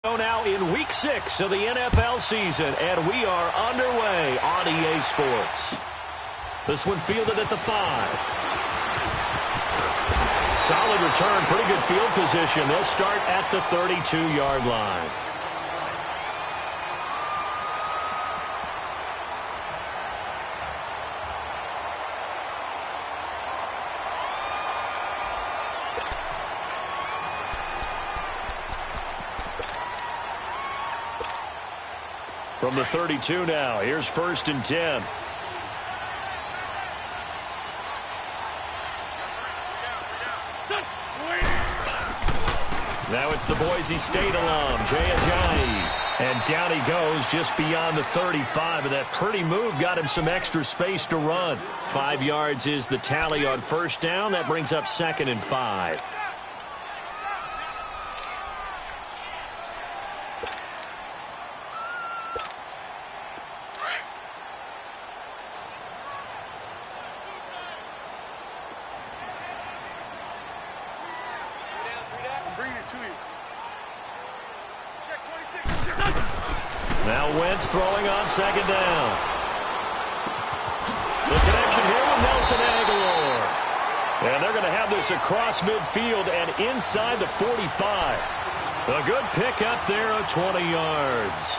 Now in Week 6 of the NFL season, and we are underway on EA Sports. This one fielded at the 5. Solid return, pretty good field position. They'll start at the 32-yard line. From the 32 now, here's 1st and 10. Now it's the Boise State alum, Jay Ajayi. And down he goes just beyond the 35. And that pretty move got him some extra space to run. 5 yards is the tally on 1st down. That brings up 2nd and 5. Now Wentz throwing on 2nd down. The connection here with Nelson Aguilar. And they're going to have this across midfield and inside the 45. A good pick up there of 20 yards.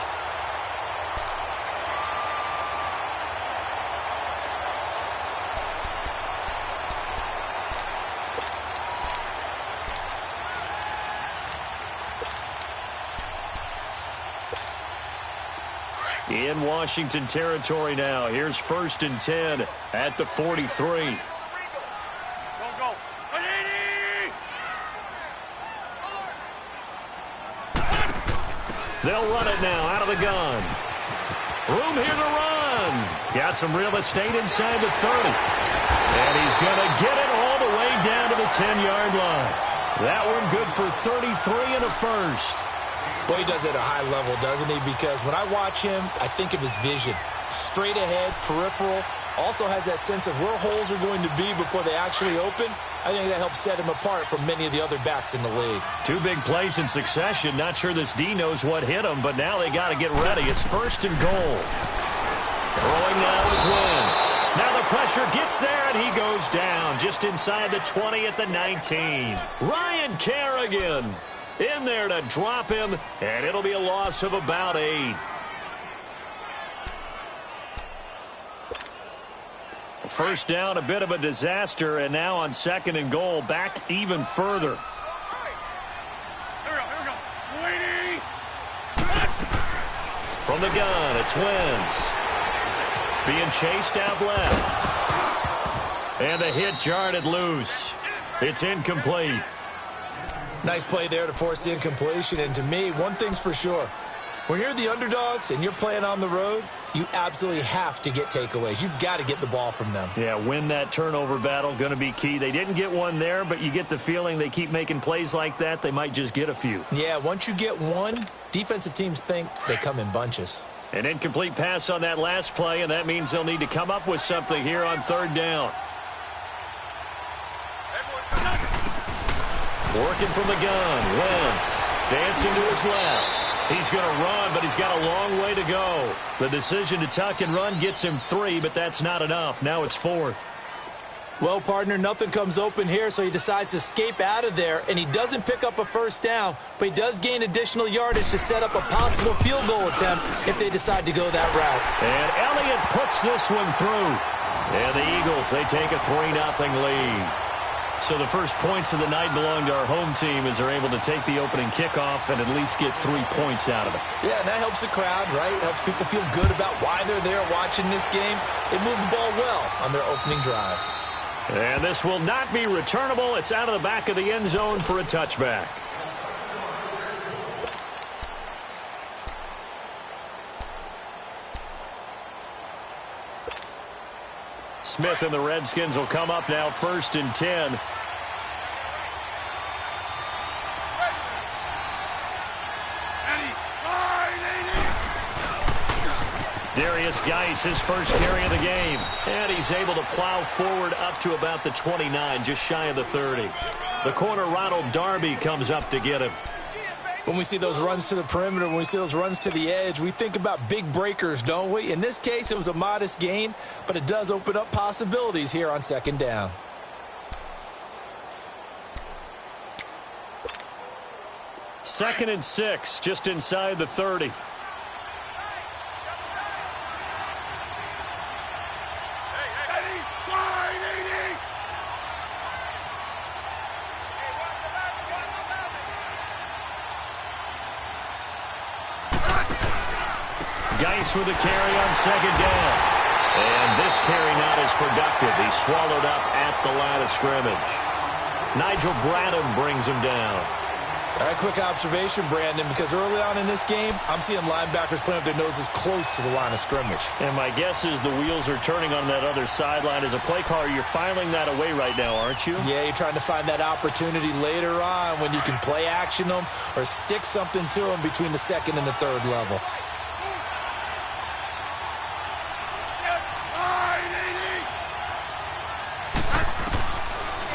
In Washington territory now. Here's 1st and 10 at the 43. They'll run it now out of the gun. Room here to run. Got some real estate inside the 30. And he's going to get it all the way down to the 10-yard line. That one good for 33 and a first. Boy, he does it at a high level, doesn't he? Because when I watch him, I think of his vision. Straight ahead, peripheral. Also has that sense of where holes are going to be before they actually open. I think that helps set him apart from many of the other backs in the league. 2 big plays in succession. Not sure this D knows what hit him, but now they got to get ready. It's 1st and goal. Throwing now is Wentz. Now the pressure gets there, and he goes down just inside the 20 at the 19. Ryan Kerrigan in there to drop him, and it'll be a loss of about 8. First down, a bit of a disaster, and now on 2nd and goal, back even further. From the gun, it's Wentz. Being chased out left. And a hit jarred it loose. It's incomplete. Nice play there to force the incompletion. And to me, one thing's for sure. When you're the underdogs and you're playing on the road, you absolutely have to get takeaways. You've got to get the ball from them. Yeah, win that turnover battle, going to be key. They didn't get one there, but you get the feeling they keep making plays like that, they might just get a few. Yeah, once you get one, defensive teams think they come in bunches. An incomplete pass on that last play, and that means they'll need to come up with something here on 3rd down. Working from the gun, Wentz dancing to his left. He's going to run, but he's got a long way to go. The decision to tuck and run gets him 3, but that's not enough. Now it's 4th. Well, partner, nothing comes open here, so he decides to escape out of there, and he doesn't pick up a 1st down, but he does gain additional yardage to set up a possible field goal attempt if they decide to go that route. And Elliott puts this one through. And the Eagles, they take a 3-0 lead. So the first points of the night belong to our home team as they're able to take the opening kickoff and at least get 3 points out of it. Yeah, and that helps the crowd, right? Helps people feel good about why they're there watching this game. They move the ball well on their opening drive. And this will not be returnable. It's out of the back of the end zone for a touchback. Smith and the Redskins will come up now 1st and 10. Darius Geis, his first carry of the game. And he's able to plow forward up to about the 29, just shy of the 30. The corner, Ronald Darby, comes up to get him. When we see those runs to the perimeter, when we see those runs to the edge, we think about big breakers, don't we? In this case, it was a modest gain, but it does open up possibilities here on second down. Second and 6, just inside the 30. Geis with a carry on second down. And this carry not as productive. He's swallowed up at the line of scrimmage. Nigel Bradham brings him down. A quick observation, Brandon, because early on in this game, I'm seeing linebackers playing with their noses close to the line of scrimmage. And my guess is the wheels are turning on that other sideline. As a play caller, you're filing that away right now, aren't you? Yeah, you're trying to find that opportunity later on when you can play action them or stick something to them between the second and the third level.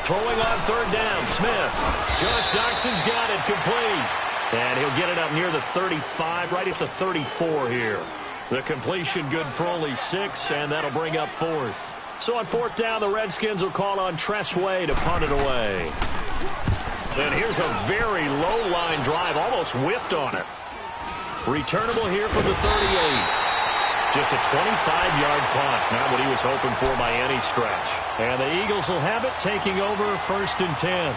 Throwing on third down, Smith. Josh Doxson's got it complete. And he'll get it up near the 35, right at the 34 here. The completion good for only 6, and that'll bring up fourth. So on fourth down, the Redskins will call on Tress Way to punt it away. And here's a very low line drive, almost whiffed on it. Returnable here from the 38. Just a 25-yard punt, not what he was hoping for by any stretch. And the Eagles will have it, taking over first and 10.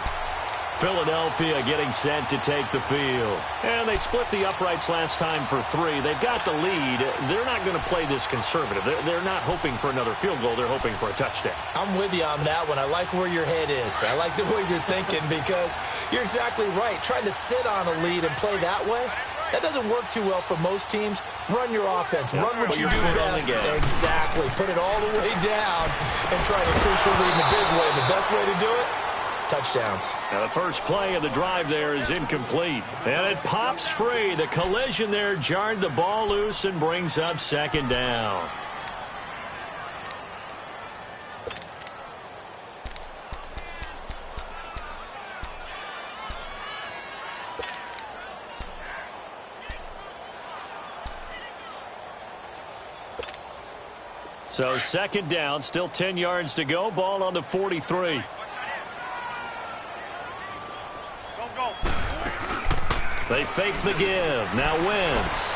Philadelphia getting set to take the field. And they split the uprights last time for 3. They've got the lead. They're not going to play this conservative. They're not hoping for another field goal. They're hoping for a touchdown. I'm with you on that one. I like where your head is. I like the way you're thinking because you're exactly right. Trying to sit on a lead and play that way, that doesn't work too well for most teams. Run your offense. Run what you do best. Exactly. Put it all the way down and try to increase your lead in a big way. And the best way to do it, touchdowns. Now the first play of the drive there is incomplete. And it pops free. The collision there jarred the ball loose and brings up second down. So second down, still 10 yards to go. Ball on the 43. They fake the give. Now Wentz.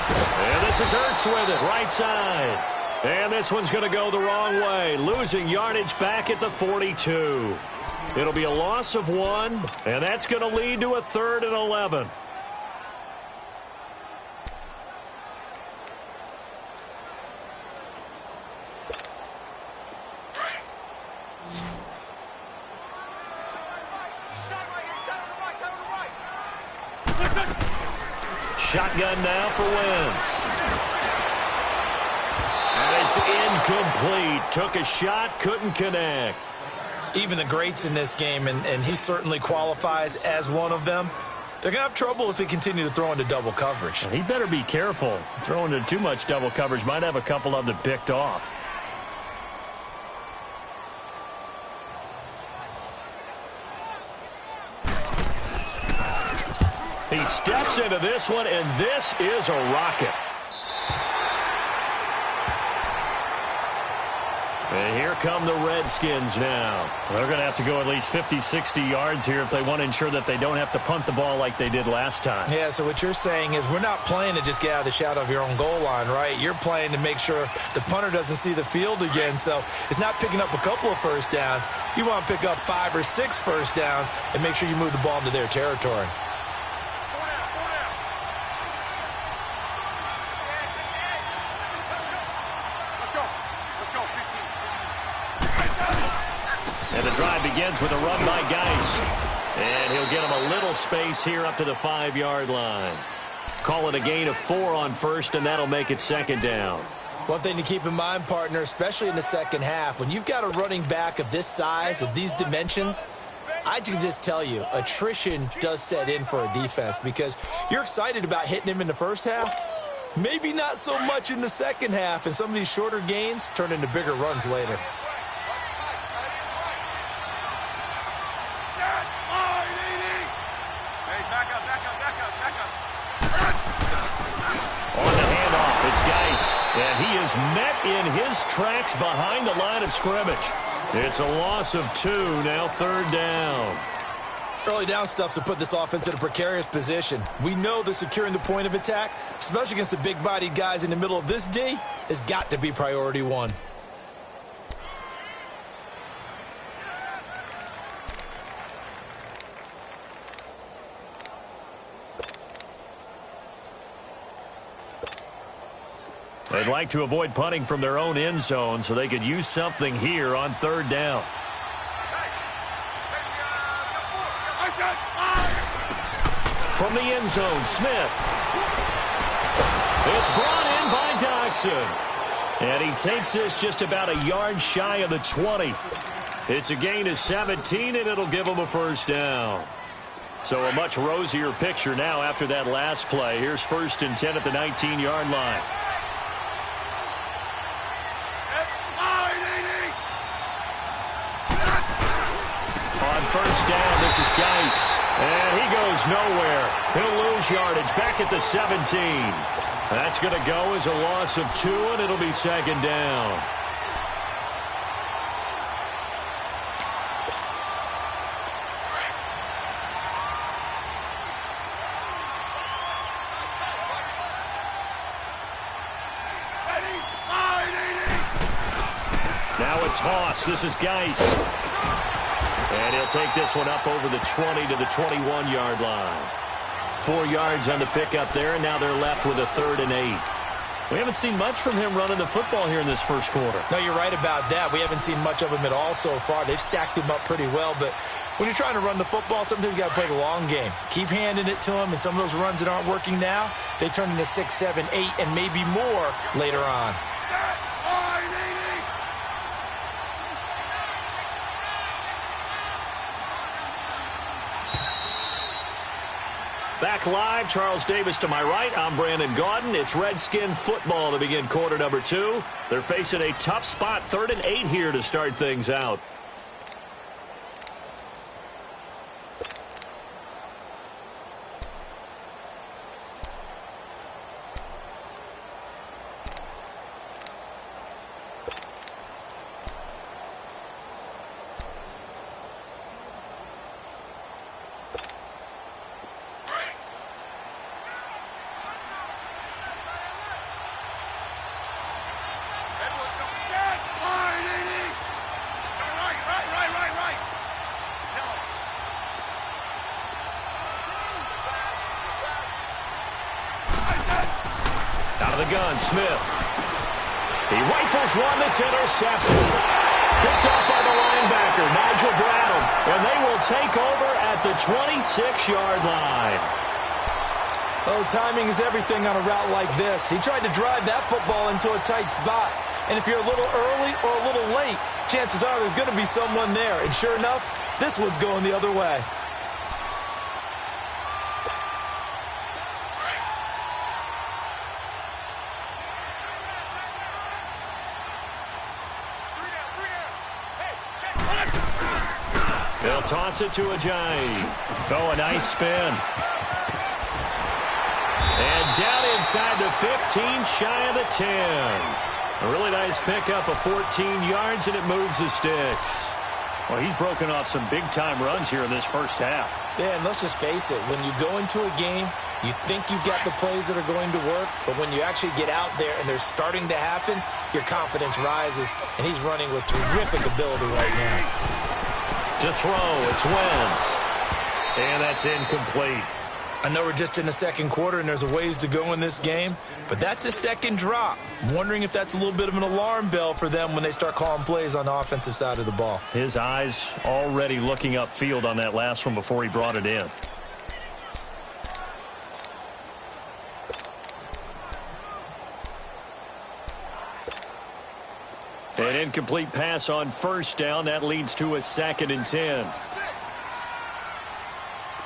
And this is Ertz with it, right side. And this one's going to go the wrong way. Losing yardage back at the 42. It'll be a loss of 1, and that's going to lead to a 3rd and 11. Shotgun now for Wentz. And it's incomplete. Took a shot, couldn't connect. Even the greats in this game, and he certainly qualifies as one of them, they're going to have trouble if they continue to throw into double coverage. He better be careful. Throwing into too much double coverage might have a couple of them picked off. He steps into this one, and this is a rocket. And here come the Redskins now. They're going to have to go at least 50, 60 yards here if they want to ensure that they don't have to punt the ball like they did last time. Yeah, so what you're saying is we're not playing to just get out of the shadow of your own goal line, right? You're playing to make sure the punter doesn't see the field again. So it's not picking up a couple of first downs. You want to pick up 5 or 6 first downs and make sure you move the ball into their territory. And the drive begins with a run by Geis. And he'll get him a little space here up to the 5-yard line. Call it a gain of 4 on first, and that'll make it second down. One thing to keep in mind, partner, especially in the second half, when you've got a running back of this size, of these dimensions, I can just tell you, attrition does set in for a defense because you're excited about hitting him in the first half. Maybe not so much in the second half, and some of these shorter gains turn into bigger runs later. Back up. On the handoff, it's Geis. And he is met in his tracks behind the line of scrimmage. It's a loss of 2, now 3rd down. Early down stuff's to put this offense in a precarious position. We know that securing the point of attack, especially against the big-bodied guys in the middle of this D, has got to be priority 1. They'd like to avoid punting from their own end zone so they could use something here on 3rd down. From the end zone, Smith. It's brought in by Dodson. And he takes this just about a yard shy of the 20. It's a gain of 17, and it'll give him a 1st down. So a much rosier picture now after that last play. Here's 1st and 10 at the 19-yard line. On 1st down, this is Geis. And he goes nowhere. He'll lose yardage back at the 17. That's going to go as a loss of 2, and it'll be 2nd down. Now a toss. This is Geis. And he'll take this one up over the 20 to the 21-yard line. 4 yards on the pickup there, and now they're left with a 3rd and 8. We haven't seen much from him running the football here in this first quarter. No, you're right about that. We haven't seen much of him at all so far. They've stacked him up pretty well, but when you're trying to run the football, sometimes you got to play the long game. Keep handing it to him, and some of those runs that aren't working now, they turn into 6, 7, 8, and maybe more later on. Back live, Charles Davis to my right. I'm Brandon Gaudin. It's Redskin football to begin quarter number 2. They're facing a tough spot, 3rd and 8 here to start things out. Out of the gun, Smith. He rifles one that's intercepted. Picked off by the linebacker, Nigel Bradham. And they will take over at the 26-yard line. Oh, timing is everything on a route like this. He tried to drive that football into a tight spot. And if you're a little early or a little late, chances are there's going to be someone there. And sure enough, this one's going the other way. They'll toss it to Ajayi. Oh, a nice spin. And down inside the 15, shy of the 10. A really nice pickup of 14 yards, and it moves the sticks. Well, he's broken off some big-time runs here in this first half. Yeah, and let's just face it. When you go into a game, you think you've got the plays that are going to work, but when you actually get out there and they're starting to happen, your confidence rises, and he's running with terrific ability right now. To throw, it's Wentz. And that's incomplete. I know we're just in the second quarter and there's a ways to go in this game, but that's a second drop. I'm wondering if that's a little bit of an alarm bell for them when they start calling plays on the offensive side of the ball. His eyes already looking upfield on that last one before he brought it in. An incomplete pass on first down. That leads to a 2nd and 10.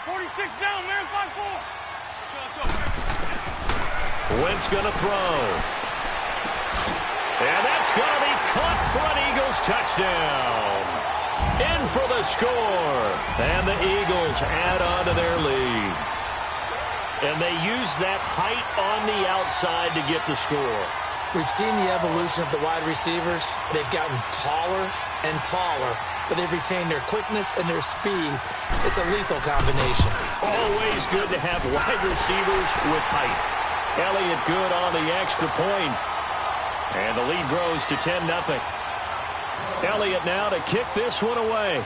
46 down, man, 5-4. Wentz going to throw. And that's going to be caught for an Eagles touchdown. In for the score. And the Eagles add on to their lead. And they use that height on the outside to get the score. We've seen the evolution of the wide receivers. They've gotten taller and taller, but they've retained their quickness and their speed. It's a lethal combination. Always good to have wide receivers with height. Elliott good on the extra point. And the lead grows to 10-0. Elliott now to kick this one away.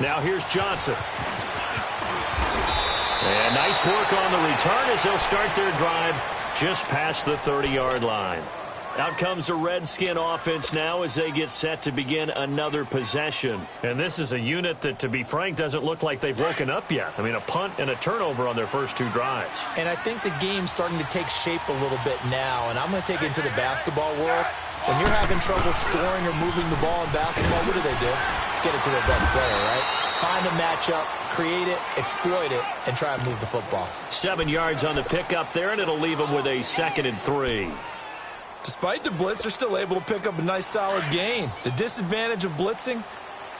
Now here's Johnson. And nice work on the return as they'll start their drive just past the 30-yard line. Out comes the Redskin offense now as they get set to begin another possession. And this is a unit that, to be frank, doesn't look like they've woken up yet. I mean, a punt and a turnover on their first two drives. And I think the game's starting to take shape a little bit now. And I'm going to take it into the basketball world. When you're having trouble scoring or moving the ball in basketball, what do? Get it to their best player, right? Find a matchup, create it, exploit it, and try and move the football. 7 yards on the pickup there, and it'll leave them with a 2nd and 3. Despite the blitz, they're still able to pick up a nice, solid gain. The disadvantage of blitzing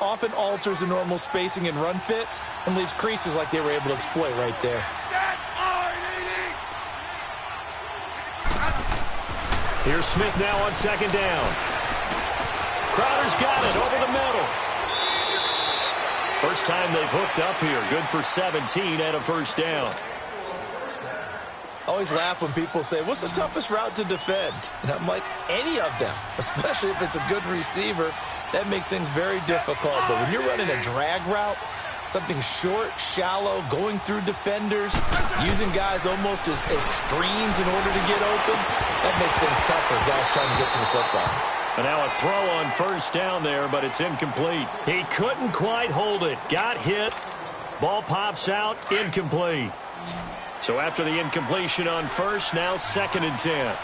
often alters the normal spacing and run fits and leaves creases like they were able to exploit right there. Here's Smith now on 2nd down. Crowder's got it over the middle. First time they've hooked up here. Good for 17 and a first down. I always laugh when people say, what's the toughest route to defend? And I'm like, any of them, especially if it's a good receiver. That makes things very difficult. But when you're running a drag route, something short, shallow, going through defenders, using guys almost as screens in order to get open, that makes things tough for guys trying to get to the football. And now a throw on first down there, but it's incomplete. He couldn't quite hold it. Got hit. Ball pops out. Incomplete. So after the incompletion on first, now 2nd and 10.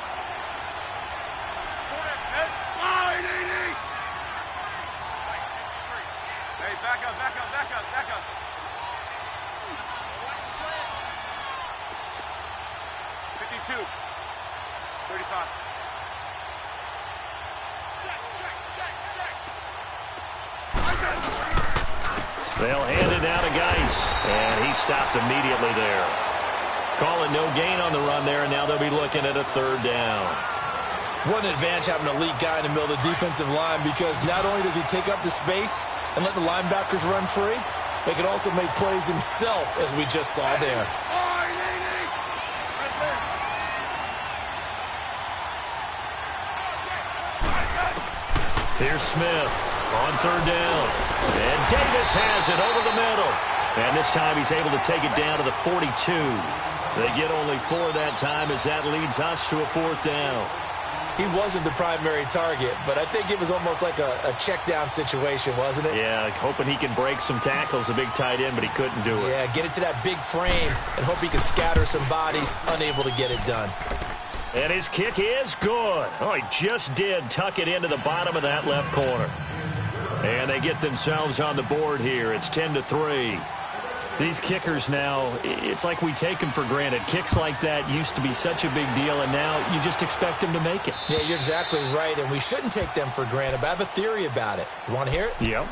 Hey, back up. 52. 35. They'll hand it down to Geis, and he stopped immediately there. Calling no gain on the run there, and now they'll be looking at a 3rd down. What an advantage having an elite guy in the middle of the defensive line, because not only does he take up the space and let the linebackers run free, he can also make plays himself, as we just saw there. Here's Smith on 3rd down. And Davis has it over the middle. And this time he's able to take it down to the 42. They get only 4 that time as that leads us to a 4th down. He wasn't the primary target, but I think it was almost like a check down situation, wasn't it? Yeah, hoping he can break some tackles, a big tight end, but he couldn't do it. Yeah, get it to that big frame and hope he can scatter some bodies, unable to get it done. And his kick is good. Oh, he just did tuck it into the bottom of that left corner. And they get themselves on the board here. It's 10-3. These kickers now, it's like we take them for granted. Kicks like that used to be such a big deal, and now you just expect them to make it. Yeah, you're exactly right, and we shouldn't take them for granted, but I have a theory about it. You want to hear it? Yep.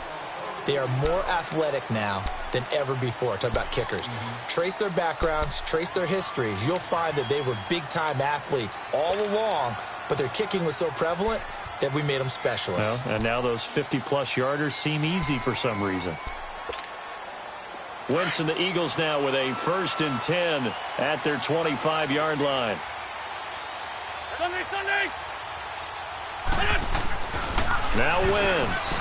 They are more athletic now than ever before. Talk about kickers. Trace their backgrounds, trace their histories. You'll find that they were big-time athletes all along, but their kicking was so prevalent that we made them specialists. Well, and now those 50-plus yarders seem easy for some reason. Wentz and the Eagles now with a 1st and 10 at their 25-yard line. Sunday! Now Wentz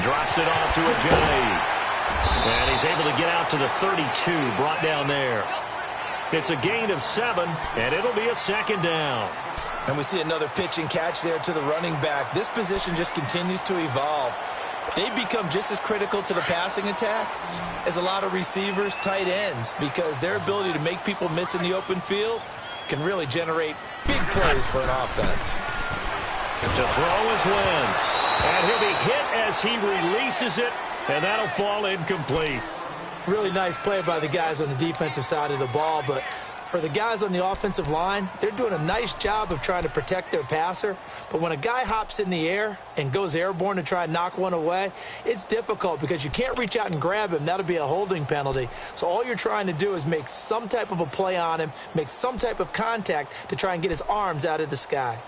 drops it off to Ajayi. And he's able to get out to the 32, brought down there. It's a gain of 7, and it'll be a 2nd down. And we see another pitch and catch there to the running back. This position just continues to evolve. They become just as critical to the passing attack as a lot of receivers, tight ends, because their ability to make people miss in the open field can really generate big plays for an offense. To throw is Wentz. And he'll be hit as he releases it, and that'll fall incomplete. Really nice play by the guys on the defensive side of the ball, but For the guys on the offensive line, they're doing a nice job of trying to protect their passer. But when a guy hops in the air and goes airborne to try and knock one away, it's difficult because you can't reach out and grab him. That'll be a holding penalty. So all you're trying to do is make some type of a play on him, make some type of contact to try and get his arms out of the sky.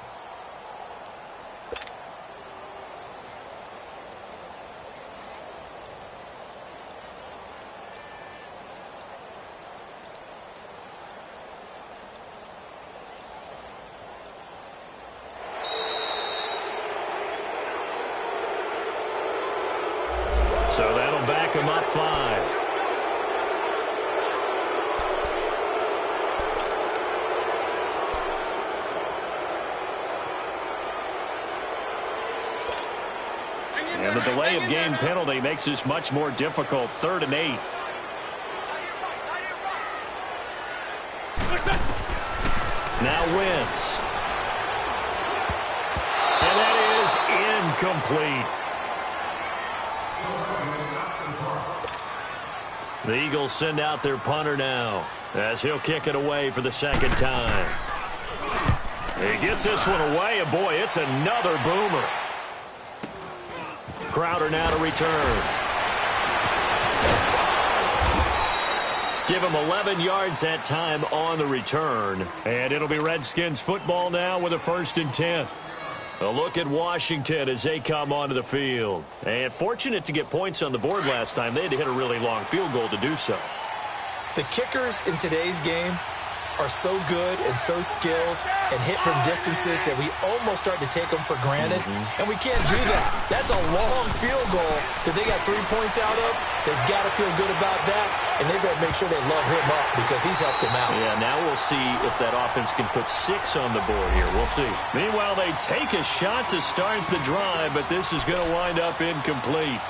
So that'll back him up 5. And the delay of game penalty makes this much more difficult. 3rd and 8. Now Wentz. And that is incomplete. The Eagles send out their punter now as he'll kick it away for the 2nd time. He gets this one away, and boy, it's another boomer. Crowder now to return. Give him 11 yards that time on the return. And it'll be Redskins football now with a 1st and 10. A look at Washington as they come onto the field. And fortunate to get points on the board last time. They had to hit a really long field goal to do so. The kickers in today's game are so good and so skilled and hit from distances that we almost start to take them for granted. And we can't do that. That's a long field goal that they got 3 points out of. They've got to feel good about that, and they've got to make sure they love him up because he's helped them out. Yeah, now we'll see if that offense can put 6 on the board here. We'll see. Meanwhile, they take a shot to start the drive, but this is going to wind up incomplete.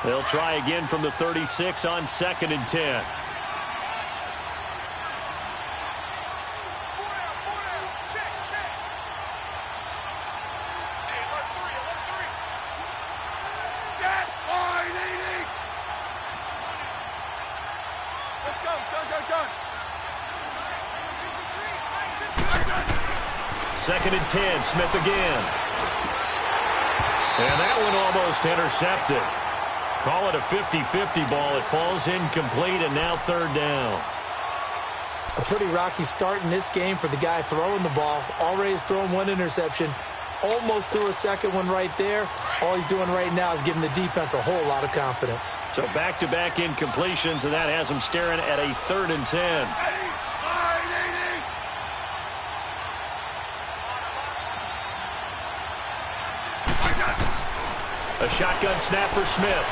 They'll try again from the 36 on 2nd and 10. Second and 10, Smith again. And that one almost intercepted. Call it a 50-50 ball. It falls incomplete, and now 3rd down. A pretty rocky start in this game for the guy throwing the ball. Already has thrown 1 interception. Almost threw a 2nd one right there. All he's doing right now is giving the defense a whole lot of confidence. So back-to-back incompletions, and that has him staring at a 3rd and 10. A shotgun snap for Smith.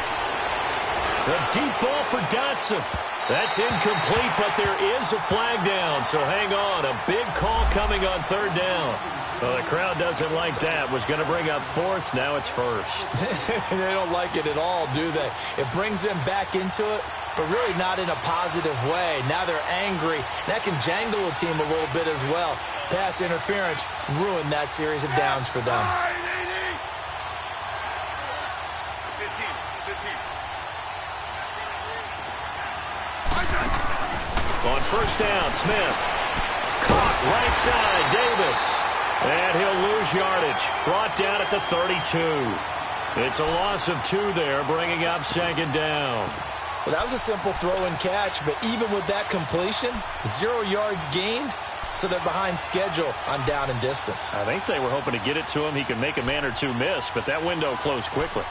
A deep ball for Dotson. That's incomplete, but there is a flag down, so hang on. A big call coming on 3rd down. Well, the crowd doesn't like that. Was going to bring up 4th. Now it's 1st. They don't like it at all, do they? It brings them back into it, but really not in a positive way. Now they're angry. That can jangle a team a little bit as well. Pass interference ruined that series of downs for them. On 1st down, Smith. Caught right side, Davis. And he'll lose yardage. Brought down at the 32. It's a loss of 2 there, bringing up 2nd down. Well, that was a simple throw and catch, but even with that completion, 0 yards gained, so they're behind schedule on down and distance. I think they were hoping to get it to him. He could make a man or 2 miss, but that window closed quickly.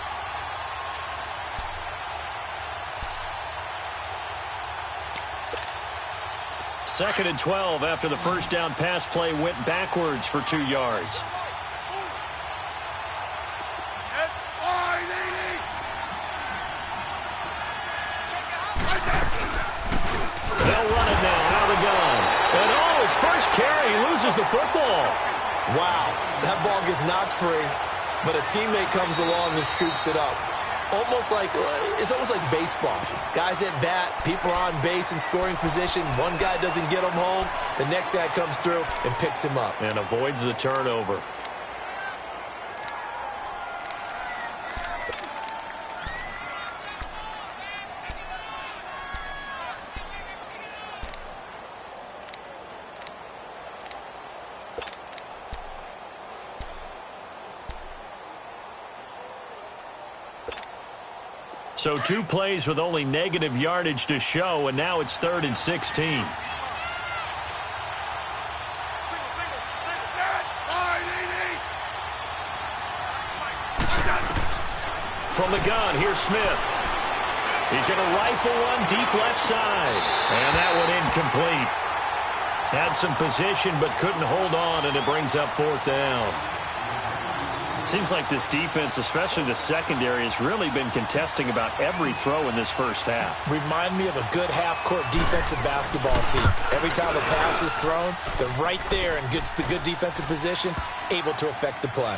Second and 12 after the 1st down pass play went backwards for 2 yards. They'll run it now out of the gun. And oh, his first carry, he loses the football. Wow, that ball gets knocked free, but a teammate comes along and scoops it up. It's almost like baseball. Guys at bat, people are on base in scoring position. One guy doesn't get him home. The next guy comes through and picks him up. And avoids the turnover. So 2 plays with only negative yardage to show, and now it's 3rd and 16. From the gun, here's Smith. He's going to rifle one deep left side. And that one incomplete. Had some position but couldn't hold on, and it brings up 4th down. Seems like this defense, especially the secondary, has really been contesting about every throw in this first half. Remind me of a good half-court defensive basketball team. Every time a pass is thrown, they're right there in good defensive position, able to affect the play.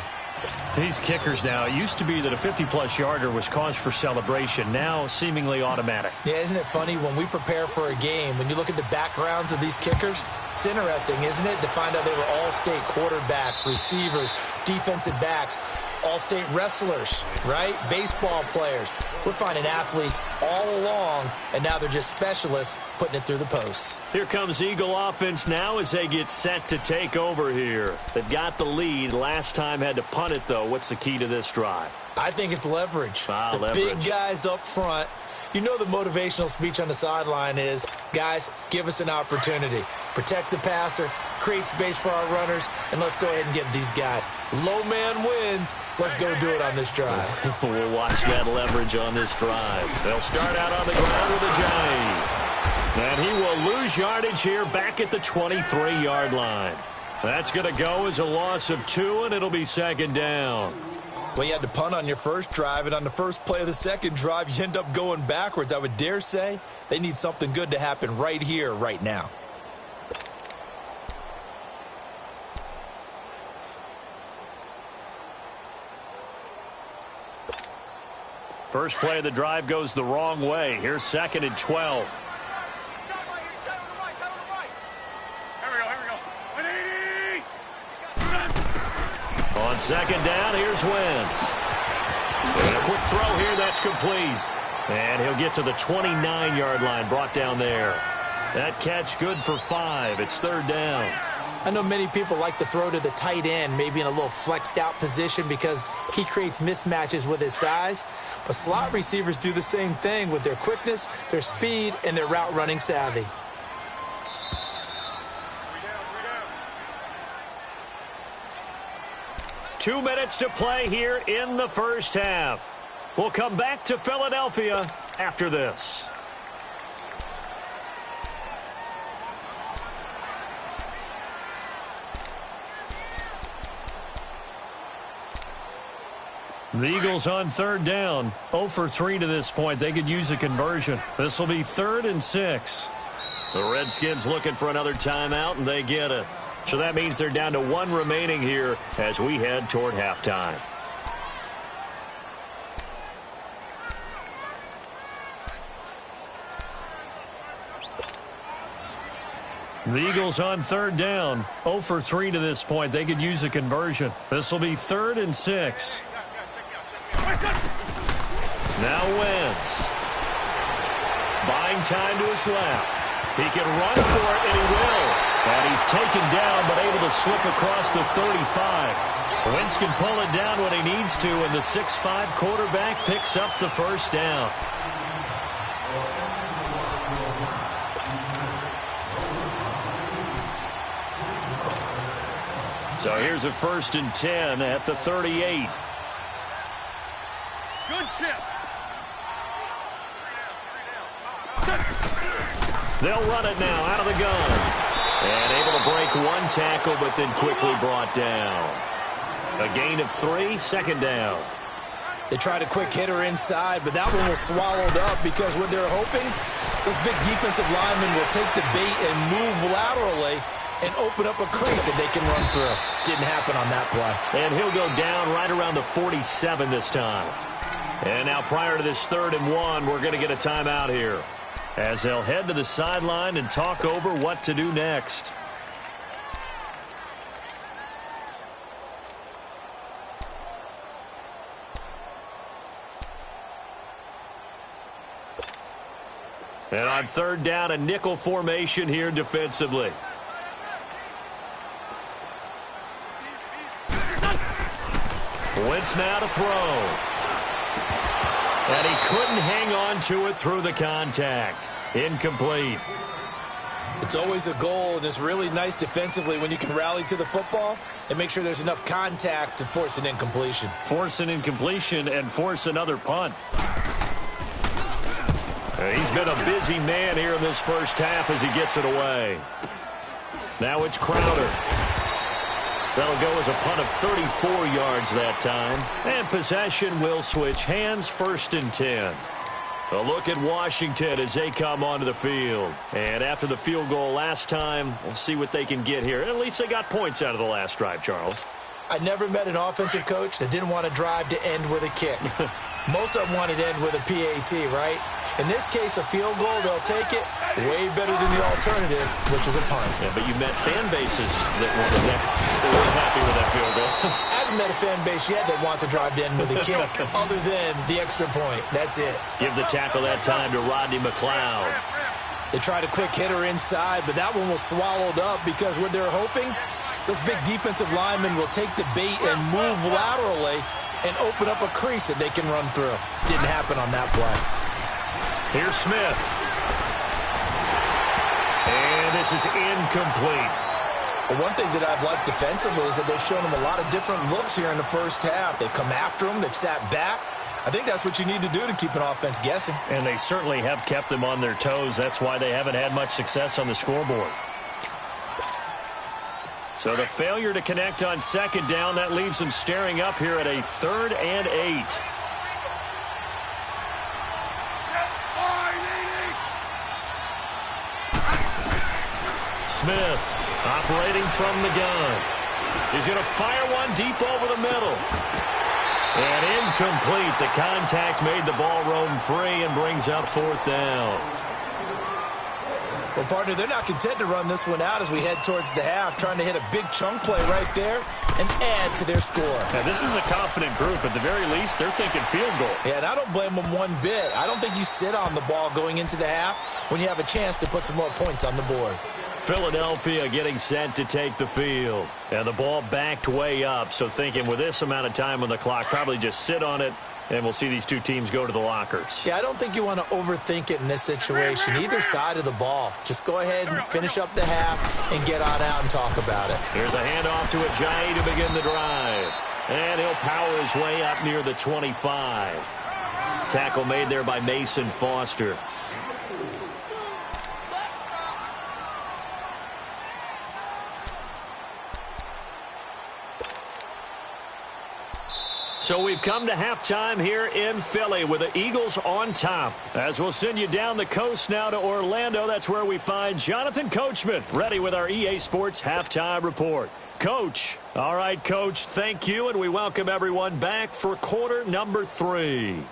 These kickers now, it used to be that a 50-plus yarder was cause for celebration. Now, seemingly automatic. Yeah, isn't it funny? When we prepare for a game, when you look at the backgrounds of these kickers, it's interesting, isn't it, to find out they were all-state quarterbacks, receivers, defensive backs, all-state wrestlers, right? Baseball players. We're finding athletes all along, and now they're just specialists putting it through the posts. Here comes Eagle offense now as they get set to take over here. They've got the lead. Last time had to punt it, though. What's the key to this drive? I think it's leverage. Leverage. Big guys up front. You know the motivational speech on the sideline is, guys, give us an opportunity. Protect the passer, create space for our runners, and let's go ahead and get these guys. Low man wins. Let's go do it on this drive. We'll watch that leverage on this drive. They'll start out on the ground with a J. And he will lose yardage here back at the 23-yard line. That's going to go as a loss of 2, and it'll be 2nd down. Well, you had to punt on your first drive, and on the first play of the second drive, you end up going backwards. I would dare say they need something good to happen right here, right now. First play of the drive goes the wrong way. Here's 2nd and 12. On 2nd down, here's Wentz. And a quick throw here, that's complete. And he'll get to the 29-yard line, brought down there. That catch good for 5. It's 3rd down. I know many people like to throw to the tight end, maybe in a little flexed out position because he creates mismatches with his size. But slot receivers do the same thing with their quickness, their speed, and their route running savvy. Two minutes to play here in the first half. We'll come back to Philadelphia after this. The Eagles on 3rd down. 0 for 3 to this point. They could use a conversion. This will be 3rd and 6. The Redskins looking for another timeout, and they get it. So that means they're down to 1 remaining here as we head toward halftime. The Eagles on 3rd down. 0 for 3 to this point. They could use a conversion. This will be 3rd and 6. Now Wentz. Buying time to his left. He can run for it, and he will. And he's taken down, but able to slip across the 35. Wentz can pull it down when he needs to, and the 6'5" quarterback picks up the first down. So here's a 1st and 10 at the 38. Good chip. They'll run it now out of the gun. And able to break 1 tackle, but then quickly brought down. A gain of 3, 2nd down. They tried a quick hitter inside, but that one was swallowed up because what they're hoping, those big defensive linemen will take the bait and move laterally and open up a crease that they can run through. Didn't happen on that play. And he'll go down right around the 47 this time. And now prior to this 3rd and 1, we're going to get a timeout here, as they'll head to the sideline and talk over what to do next. And on 3rd down, a nickel formation here defensively. Wentz now to throw. And he couldn't hang on to it through the contact. Incomplete. It's always a goal, and it's really nice defensively when you can rally to the football and make sure there's enough contact to force an incompletion. Force an incompletion and force another punt. He's been a busy man here in this first half as he gets it away. Now it's Crowder. That'll go as a punt of 34 yards that time. And possession will switch hands, 1st and 10. A look at Washington as they come onto the field. And after the field goal last time, we'll see what they can get here. At least they got points out of the last drive, Charles. I never met an offensive coach that didn't want to drive to end with a kick. Most of them wanted to end with a PAT, right? In this case, a field goal, they'll take it way better than the alternative, which is a punt. Yeah, but you met fan bases that were happy with that field goal. I haven't met a fan base yet that wants to drive to end with a kick, other than the extra point. That's it. Give the tackle that time to Rodney McLeod. They tried a quick hitter inside, but that one was swallowed up because what they're hoping, those big defensive linemen will take the bait and move laterally and open up a crease that they can run through. Didn't happen on that play. Here's Smith. And this is incomplete. Well, one thing that I've liked defensively is that they've shown them a lot of different looks here in the first half. They've come after them. They've sat back. I think that's what you need to do to keep an offense guessing. And they certainly have kept them on their toes. That's why they haven't had much success on the scoreboard. So the failure to connect on 2nd down, that leaves them staring up here at a 3rd and 8. Smith operating from the gun. He's going to fire one deep over the middle. And incomplete. The contact made the ball roam free and brings up 4th down. Well, partner, they're not content to run this one out as we head towards the half, trying to hit a big chunk play right there and add to their score. Now, this is a confident group. At the very least, they're thinking field goal. Yeah, and I don't blame them one bit. I don't think you sit on the ball going into the half when you have a chance to put some more points on the board. Philadelphia getting set to take the field. And the ball backed way up, so thinking with this amount of time on the clock, probably just sit on it, and we'll see these two teams go to the lockers. Yeah, I don't think you want to overthink it in this situation. Either side of the ball. Just go ahead and finish up the half and get on out and talk about it. Here's a handoff to Ajayi to begin the drive. And he'll power his way up near the 25. Tackle made there by Mason Foster. So we've come to halftime here in Philly with the Eagles on top. As we'll send you down the coast now to Orlando, that's where we find Jonathan Coachman ready with our EA Sports Halftime Report. Coach. All right, Coach, thank you, and we welcome everyone back for quarter number 3.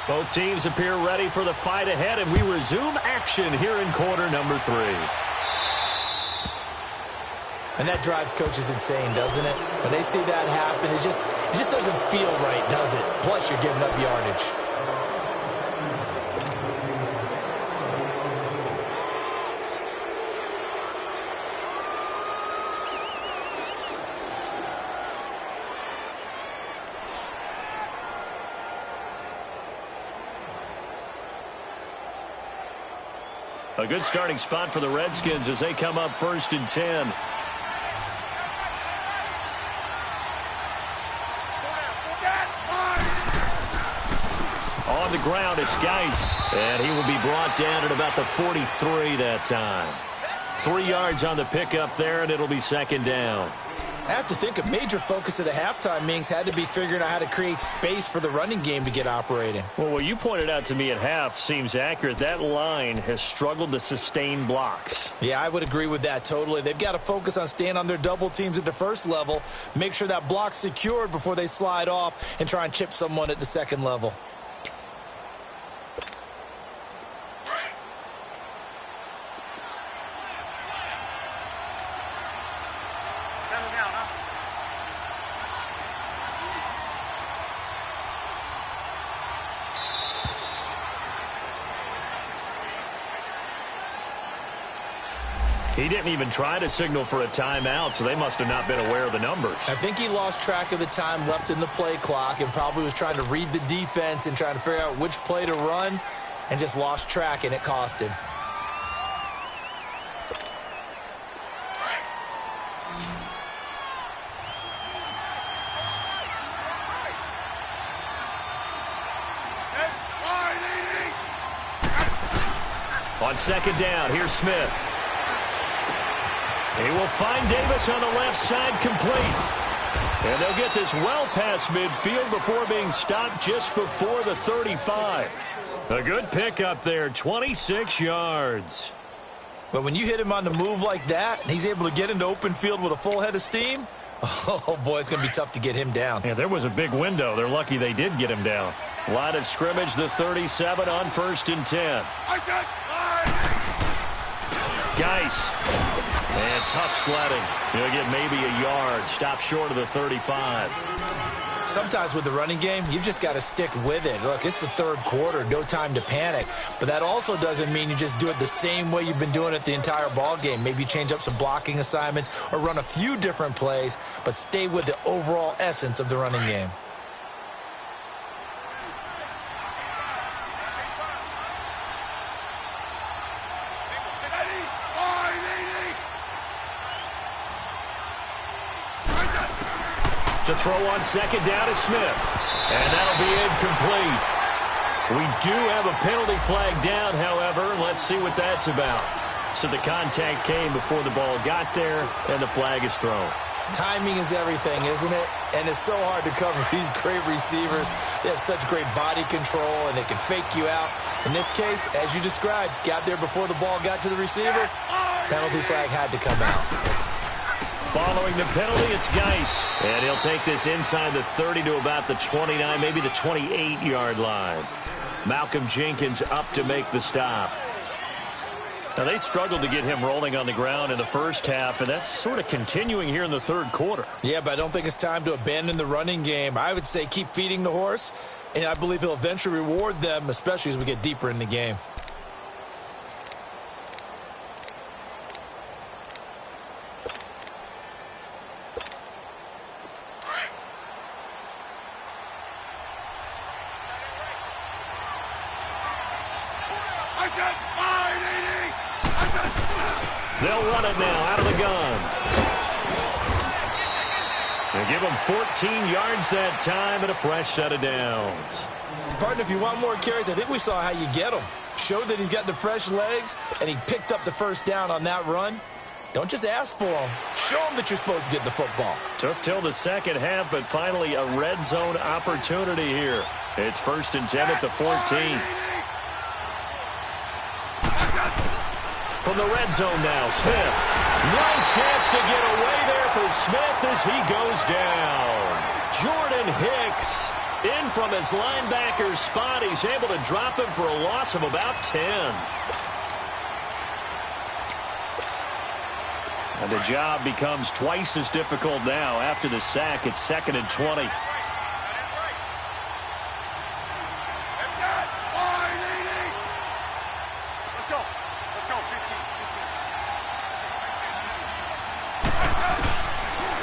Both teams appear ready for the fight ahead, and we resume action here in quarter number 3. And that drives coaches insane, doesn't it? When they see that happen, it just doesn't feel right, does it? Plus, you're giving up yardage. A good starting spot for the Redskins as they come up 1st and 10. On the ground, it's Geis. And he will be brought down at about the 43 that time. 3 yards on the pickup there, and it'll be 2nd down. I have to think a major focus of the halftime meetings had to be figuring out how to create space for the running game to get operating. Well, what you pointed out to me at half seems accurate. That line has struggled to sustain blocks. Yeah, I would agree with that totally. They've got to focus on staying on their double teams at the first level, make sure that block's secured before they slide off and try and chip someone at the second level. Settle down, huh? He didn't even try to signal for a timeout, so they must have not been aware of the numbers. I think he lost track of the time left in the play clock and probably was trying to read the defense and trying to figure out which play to run and just lost track, and it cost him. On second down, here's Smith. He will find Davis on the left side, complete. And they'll get this well past midfield before being stopped just before the 35. A good pickup there, 26 yards. But when you hit him on the move like that, and he's able to get into open field with a full head of steam, oh, boy, it's going to be tough to get him down. Yeah, there was a big window. They're lucky they did get him down. Line of scrimmage, the 37 on 1st and 10. Geis. And tough sledding. He'll get maybe a yard. Stop short of the 35. Sometimes with the running game, you've just got to stick with it. Look, it's the third quarter, no time to panic. But that also doesn't mean you just do it the same way you've been doing it the entire ball game. Maybe change up some blocking assignments or run a few different plays, but stay with the overall essence of the running game. To throw on second down is Smith. And that'll be incomplete. We do have a penalty flag down, however. Let's see what that's about. So the contact came before the ball got there, and the flag is thrown. Timing is everything, isn't it? And it's so hard to cover these great receivers. They have such great body control, and they can fake you out. In this case, as you described, got there before the ball got to the receiver. Penalty flag had to come out. Following the penalty, it's Geis. And he'll take this inside the 30 to about the 29, maybe the 28-yard line. Malcolm Jenkins up to make the stop. Now, they struggled to get him rolling on the ground in the first half, and that's sort of continuing here in the third quarter. Yeah, but I don't think it's time to abandon the running game. I would say keep feeding the horse, and I believe he'll eventually reward them, especially as we get deeper in the game. They'll run it now out of the gun. They give him 14 yards that time and a fresh set of downs. Partner, if you want more carries, I think we saw how you get them. Showed that he's got the fresh legs, and he picked up the first down on that run. Don't just ask for them. Show them that you're supposed to get the football. Took till the second half, but finally a red zone opportunity here. It's 1st and 10 at the 14. From the red zone now, Smith. No chance to get away there for Smith as he goes down. Jordan Hicks in from his linebacker spot. He's able to drop him for a loss of about 10. And the job becomes twice as difficult now after the sack. It's 2nd and 20.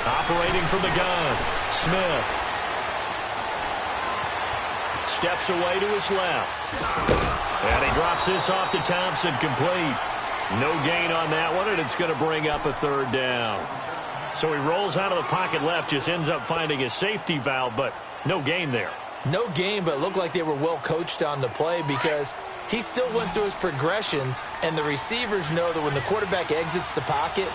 Operating from the gun, Smith. Steps away to his left. And he drops this off to Thompson, complete. No gain on that one, and it's going to bring up a 3rd down. So he rolls out of the pocket left, just ends up finding a safety valve, but no gain there. No gain, but it looked like they were well coached on the play because he still went through his progressions, and the receivers know that when the quarterback exits the pocket,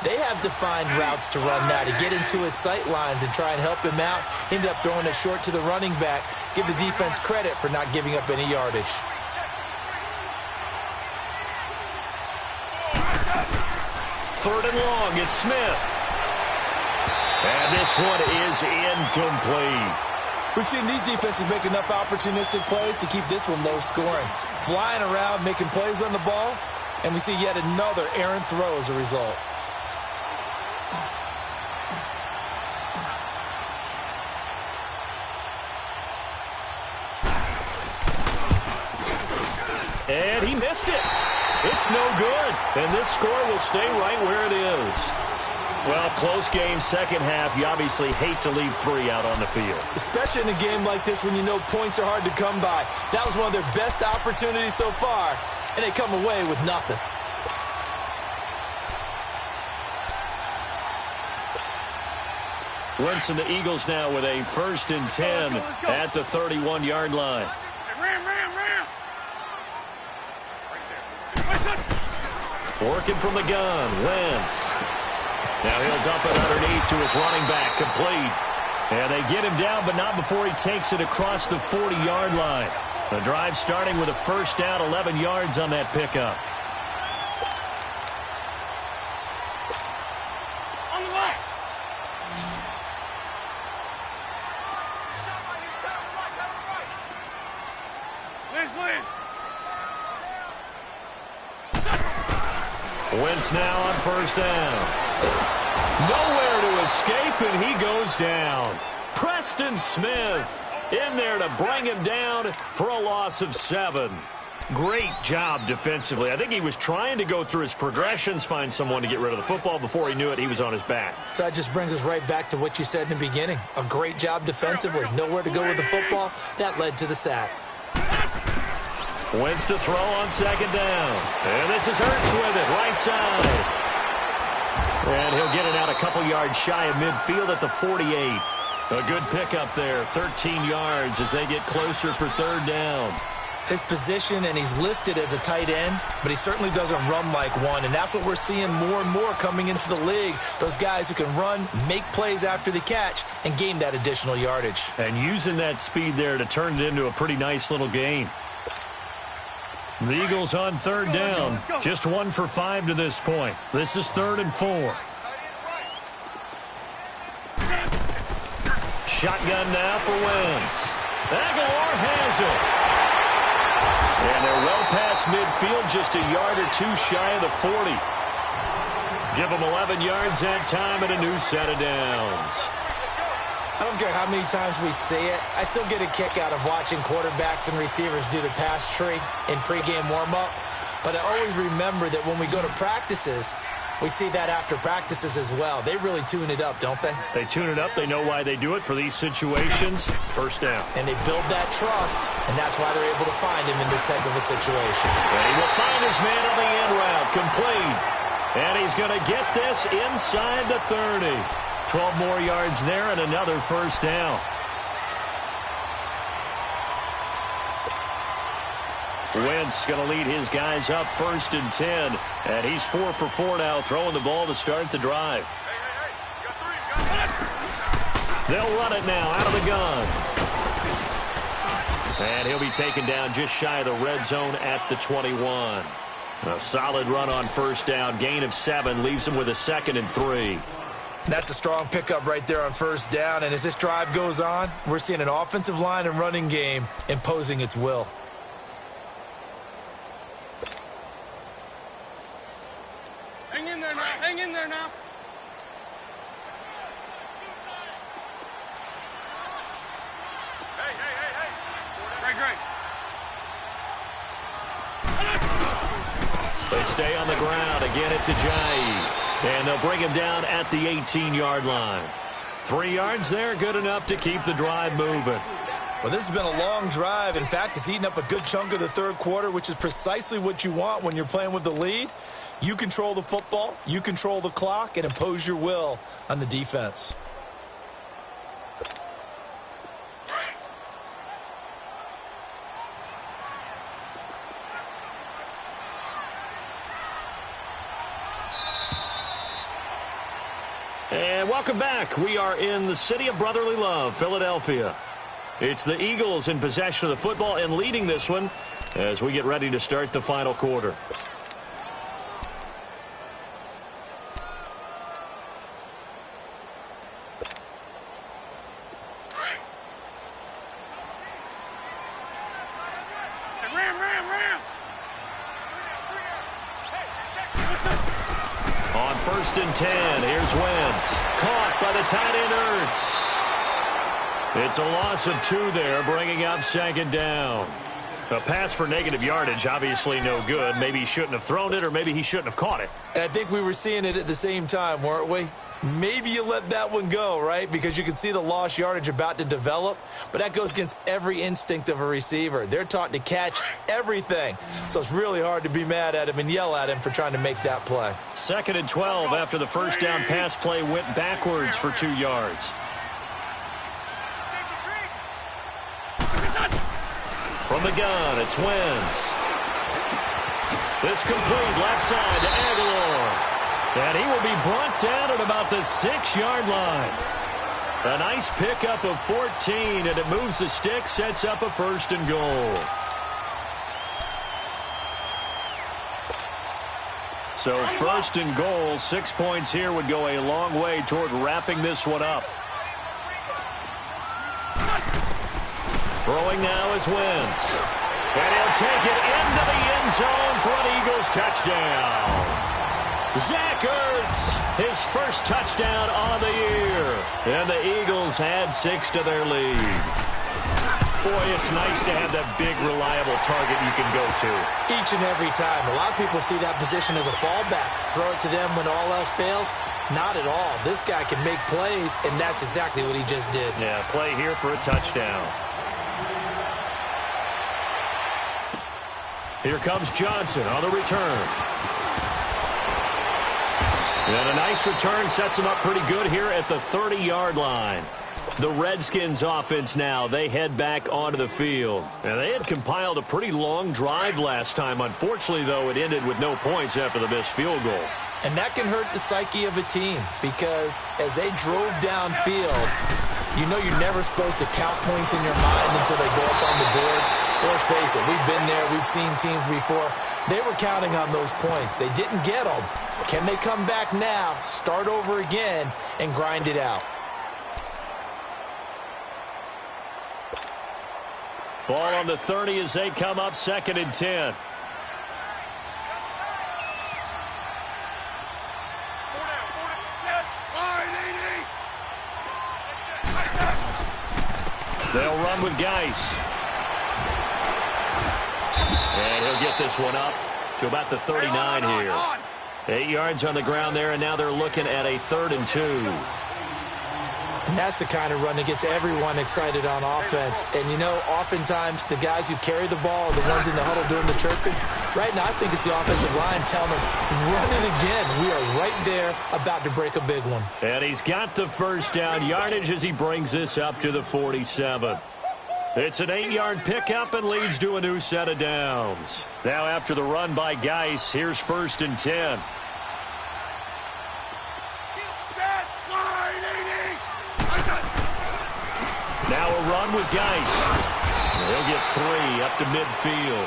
They have defined routes to run now to get into his sight lines and try and help him out. Ended up throwing it short to the running back. Give the defense credit for not giving up any yardage. Third and long, it's Smith. And this one is incomplete. We've seen these defenses make enough opportunistic plays to keep this one low scoring. Flying around, making plays on the ball, and we see yet another errant throw as a result. And he missed it. It's no good. And this score will stay right where it is. Well, close game, second half. You obviously hate to leave 3 out on the field. Especially in a game like this when you know points are hard to come by. That was one of their best opportunities so far, and they come away with nothing. Wentz and the Eagles now with a 1st and 10 at the 31-yard line. Ram. Working from the gun, Wentz. Now he'll dump it underneath to his running back, complete. And they get him down, but not before he takes it across the 40-yard line. The drive starting with a 1st down, 11 yards on that pickup. On the left. Wentz now on 1st down. Nowhere to escape, and he goes down. Preston Smith in there to bring him down for a loss of 7. Great job defensively. I think he was trying to go through his progressions, find someone to get rid of the football. Before he knew it, he was on his back. So that just brings us right back to what you said in the beginning. A great job defensively. Nowhere to go with the football. That led to the sack. Wentz to throw on 2nd down. And this is Hurts with it, right side. And he'll get it out a couple yards shy of midfield at the 48. A good pickup there, 13 yards as they get closer for 3rd down. His position, and he's listed as a tight end, but he certainly doesn't run like one, and that's what we're seeing more and more coming into the league. Those guys who can run, make plays after the catch, and gain that additional yardage. And using that speed there to turn it into a pretty nice little gain. The Eagles on 3rd down. Just 1 for 5 to this point. This is 3rd and 4. Shotgun now for Wentz. Aguilar has it. And they're well past midfield, just a yard or 2 shy of the 40. Give them 11 yards that time and a new set of downs. I don't care how many times we see it. I still get a kick out of watching quarterbacks and receivers do the pass tree in pregame warm-up. But I always remember that when we go to practices, we see that after practices as well. They really tune it up, don't they? They tune it up. They know why they do it for these situations. 1st down. And they build that trust, and that's why they're able to find him in this type of a situation. And he will find his man on the end route, complete. And he's going to get this inside the 30. 12 more yards there and another 1st down. Wentz going to lead his guys up 1st and 10. And he's 4 for 4 now, throwing the ball to start the drive. They'll run it now out of the gun. And he'll be taken down just shy of the red zone at the 21. A solid run on 1st down. Gain of 7 leaves him with a 2nd and 3. That's a strong pickup right there on 1st down. And as this drive goes on, we're seeing an offensive line and running game imposing its will. Hang in there now. Hang in there now. Hey. Great. They stay on the ground. Again, it's Ajayi. And they'll bring him down at the 18-yard line. 3 yards there, good enough to keep the drive moving. Well, this has been a long drive. In fact, it's eaten up a good chunk of the 3rd quarter, which is precisely what you want when you're playing with the lead. You control the football, you control the clock, and impose your will on the defense. And welcome back. We are in the city of brotherly love, Philadelphia. It's the Eagles in possession of the football and leading this one as we get ready to start the final quarter. On 1st and 10, here's Wentz. Caught by the tight end, Ertz. It's a loss of 2 there, bringing up 2nd down. A pass for negative yardage, obviously no good. Maybe he shouldn't have thrown it, or maybe he shouldn't have caught it. And I think we were seeing it at the same time, weren't we? Maybe you let that one go, right? Because you can see the lost yardage about to develop. But that goes against every instinct of a receiver. They're taught to catch everything. So it's really hard to be mad at him and yell at him for trying to make that play. 2nd and 12 after the first down pass play went backwards for 2 yards. From the gun, it's Wentz. This complete left side to Aguilar. And he will be brought down at about the 6-yard line. A nice pickup of 14, and it moves the stick, sets up a 1st and goal. So 1st and goal, 6 points here would go a long way toward wrapping this one up. Throwing now is Wentz. And he'll take it into the end zone for an Eagles touchdown. Zach Ertz, his first touchdown on the year. And the Eagles add 6 to their lead. Boy, it's nice to have that big, reliable target you can go to. Each and every time. A lot of people see that position as a fallback. Throw it to them when all else fails. Not at all. This guy can make plays, and that's exactly what he just did. Yeah, play here for a touchdown. Here comes Johnson on the return. And a nice return sets him up pretty good here at the 30-yard line. The Redskins offense now, they head back onto the field. And they had compiled a pretty long drive last time. Unfortunately, though, it ended with no points after the missed field goal. And that can hurt the psyche of a team because as they drove downfield, you know you're never supposed to count points in your mind until they go up on the board. Let's face it, we've been there, we've seen teams before. They were counting on those points. They didn't get them. Can they come back now, start over again, and grind it out? Ball on the 30 as they come up 2nd and 10. They'll run with Geis. And he'll get this one up to about the 39 here. 8 yards on the ground there, and now they're looking at a 3rd and 2. And that's the kind of run that gets everyone excited on offense. And, you know, oftentimes the guys who carry the ball are the ones in the huddle doing the chirping. Right now, I think it's the offensive line telling them, run it again. We are right there about to break a big one. And he's got the first down yardage as he brings this up to the 47. It's an 8-yard pickup and leads to a new set of downs. Now after the run by Geis, here's 1st and 10. Now a run with Geis. He'll get 3 up to midfield.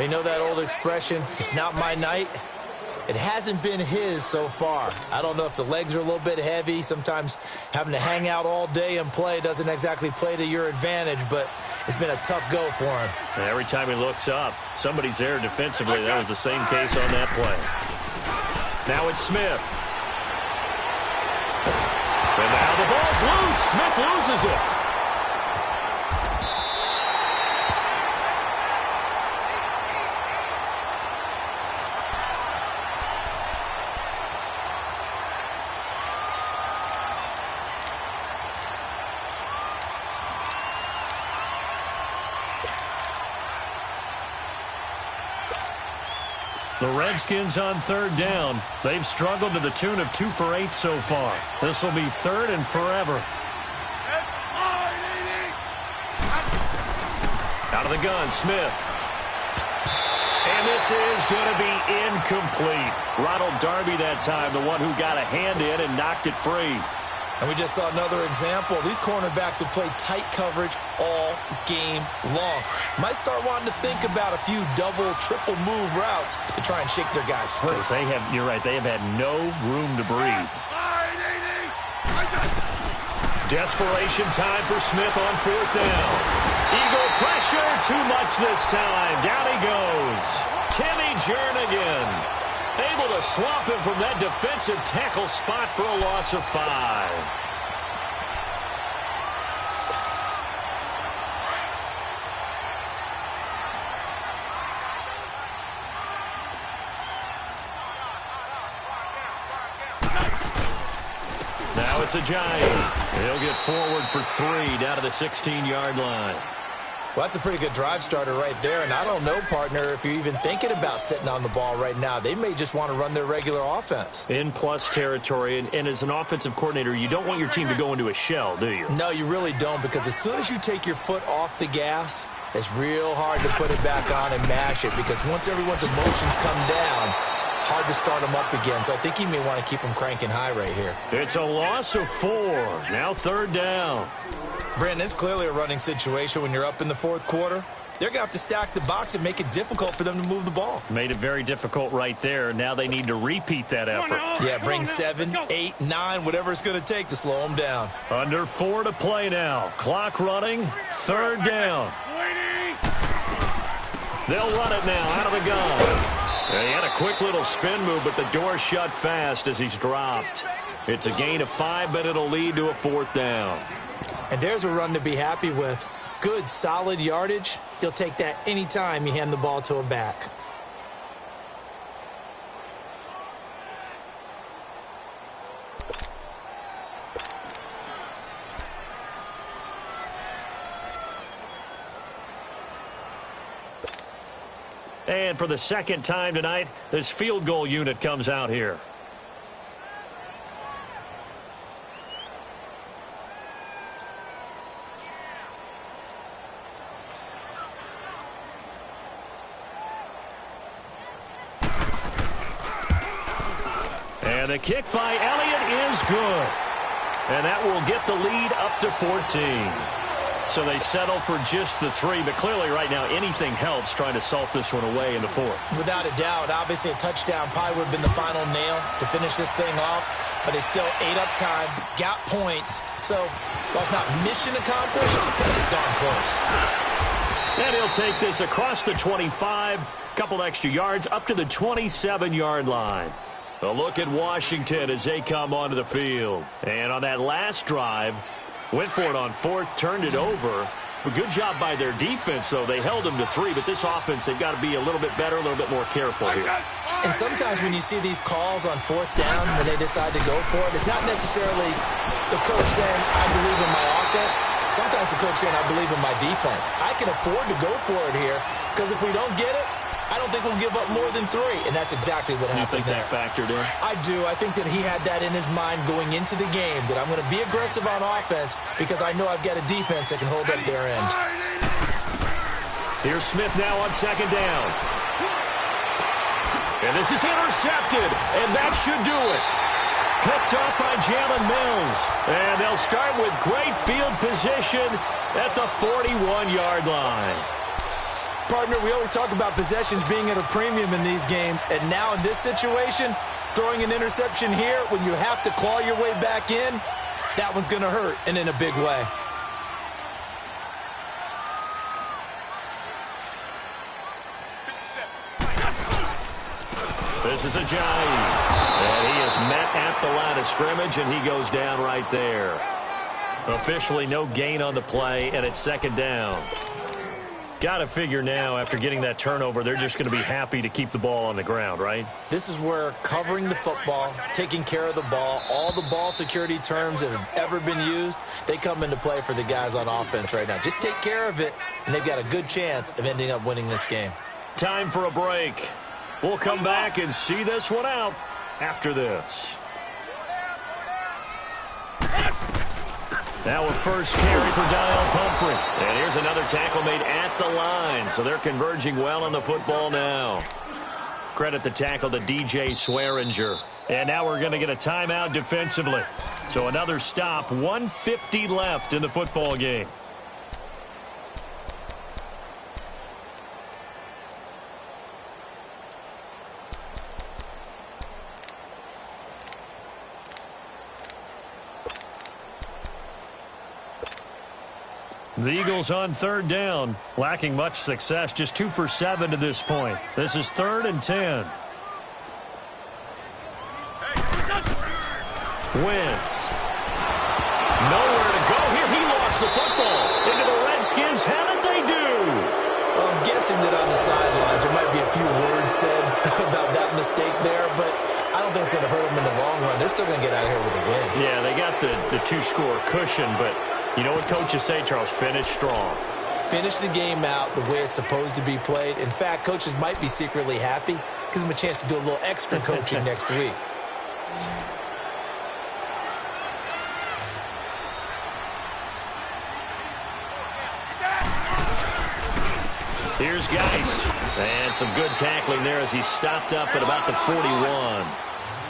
You know that old expression, it's not my night? It hasn't been his so far. I don't know if the legs are a little bit heavy. Sometimes having to hang out all day and play doesn't exactly play to your advantage, but it's been a tough go for him. And every time he looks up, somebody's there defensively. That was the same case on that play. Now it's Smith. And now the ball's loose. Smith loses it. The Redskins on 3rd down. They've struggled to the tune of 2 for 8 so far. This will be 3rd and forever. Out of the gun, Smith. And this is going to be incomplete. Ronald Darby that time, the one who got a hand in and knocked it free. And we just saw another example. These cornerbacks have played tight coverage all game long. Might start wanting to think about a few double, triple move routes to try and shake their guys free. You're right, they have had no room to breathe. Desperation time for Smith on 4th down. Eagle pressure, too much this time. Down he goes. Timmy Jernigan able to swamp him from that defensive tackle spot for a loss of 5. Now it's a Giant. He'll get forward for 3 down to the 16-yard line. Well, that's a pretty good drive starter right there, and I don't know, partner, if you're even thinking about sitting on the ball right now. They may just want to run their regular offense. In plus territory, and as an offensive coordinator, you don't want your team to go into a shell, do you? No, you really don't, because as soon as you take your foot off the gas, it's real hard to put it back on and mash it, because once everyone's emotions come down, hard to start them up again. So I think he may want to keep them cranking high right here. It's a loss of 4. Now 3rd down. Brandon, it's clearly a running situation when you're up in the 4th quarter. They're going to have to stack the box and make it difficult for them to move the ball. Made it very difficult right there. Now they need to repeat that effort. Yeah, bring 7, 8, 9, whatever it's going to take to slow them down. Under 4 to play now. Clock running. 3rd down. They'll run it now out of the gun. He had a quick little spin move, but the door shut fast as he's dropped. It's a gain of 5, but it'll lead to a 4th down. And there's a run to be happy with. Good, solid yardage. He'll take that anytime you hand the ball to a back. And for the second time tonight, this field goal unit comes out here. And the kick by Elliott is good. And that will get the lead up to 14. So they settle for just the 3, but clearly right now anything helps trying to salt this one away in the 4th. Without a doubt, obviously a touchdown probably would have been the final nail to finish this thing off, but they still ate up time, got points. So while it's not mission accomplished, it's darn close. And he'll take this across the 25, couple extra yards up to the 27-yard line. A look at Washington as they come onto the field. And on that last drive, went for it on 4th, turned it over. But good job by their defense, though. They held them to 3, but this offense, they've got to be a little bit better, a little bit more careful here. And sometimes when you see these calls on 4th down, when they decide to go for it, it's not necessarily the coach saying, I believe in my offense. Sometimes the coach saying, I believe in my defense. I can afford to go for it here, because if we don't get it, I don't think we'll give up more than 3, and that's exactly what happened there. You think that factored in? I do. I think that he had that in his mind going into the game, that I'm going to be aggressive on offense because I know I've got a defense that can hold up their end. Here's Smith now on 2nd down. And this is intercepted, and that should do it. Picked up by Jalen Mills. And they'll start with great field position at the 41-yard line. Partner, we always talk about possessions being at a premium in these games, and now in this situation, throwing an interception here when you have to claw your way back in, that one's going to hurt, and in a big way. This is a Giant, and he is met at the line of scrimmage, and he goes down right there. Officially no gain on the play, and it's 2nd down. Got to figure now, after getting that turnover, they're just going to be happy to keep the ball on the ground, right? This is where covering the football, taking care of the ball, all the ball security terms that have ever been used, they come into play for the guys on offense right now. Just take care of it, and they've got a good chance of ending up winning this game. Time for a break. We'll come back and see this one out after this. Now a first carry for Dial Pumphrey. And here's another tackle made at the line. So they're converging well on the football now. Credit the tackle to DJ Swearinger. And now we're going to get a timeout defensively. So another stop, 1:50 left in the football game. The Eagles on third down, lacking much success, just 2 for 7 to this point. This is 3rd and 10. Wentz. Nowhere to go here. He lost the football. Into the Redskins. How did they do? Well, I'm guessing that on the sidelines there might be a few words said about that mistake there, but I don't think it's going to hurt them in the long run. They're still going to get out of here with a win. Yeah, they got the 2-score cushion, but you know what coaches say, Charles? Finish strong. Finish the game out the way it's supposed to be played. In fact, coaches might be secretly happy. Gives them a chance to do a little extra coaching next week. Here's Geis. And some good tackling there as he stopped up at about the 41.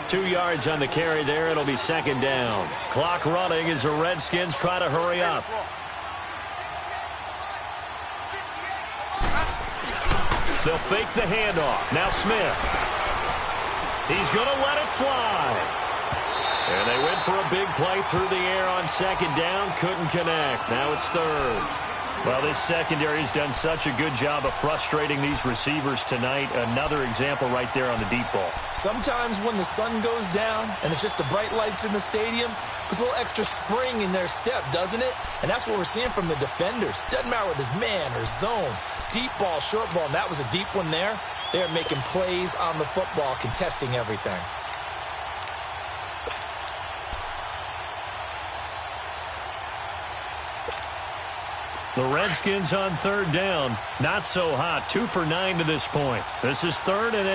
2 yards on the carry there. It'll be 2nd down. Clock running as the Redskins try to hurry up. They'll fake the handoff. Now Smith. He's going to let it fly. And they went for a big play through the air on 2nd down. Couldn't connect. Now it's 3rd. Well, this secondary has done such a good job of frustrating these receivers tonight. Another example right there on the deep ball. Sometimes when the sun goes down and it's just the bright lights in the stadium, puts a little extra spring in their step, doesn't it? And that's what we're seeing from the defenders. Doesn't matter whether it's man or zone, deep ball, short ball, and that was a deep one there. They're making plays on the football, contesting everything. The Redskins on 3rd down. Not so hot. 2 for 9 to this point. This is 3rd and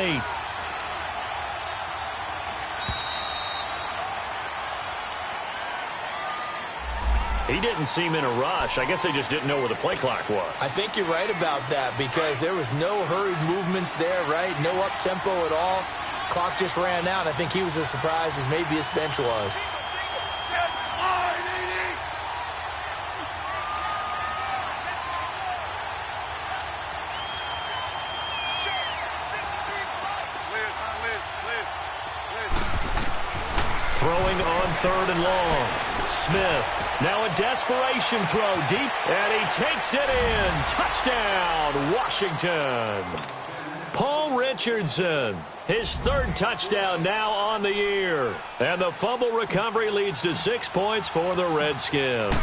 8. He didn't seem in a rush. I guess they just didn't know where the play clock was. I think you're right about that because there was no hurried movements there, right? No up-tempo at all. Clock just ran out. I think he was as surprised as maybe his bench was. Throwing on 3rd and long. Smith. Now a desperation throw deep. And he takes it in. Touchdown, Washington. Paul Richardson. His 3rd touchdown now on the year. And the fumble recovery leads to 6 points for the Redskins.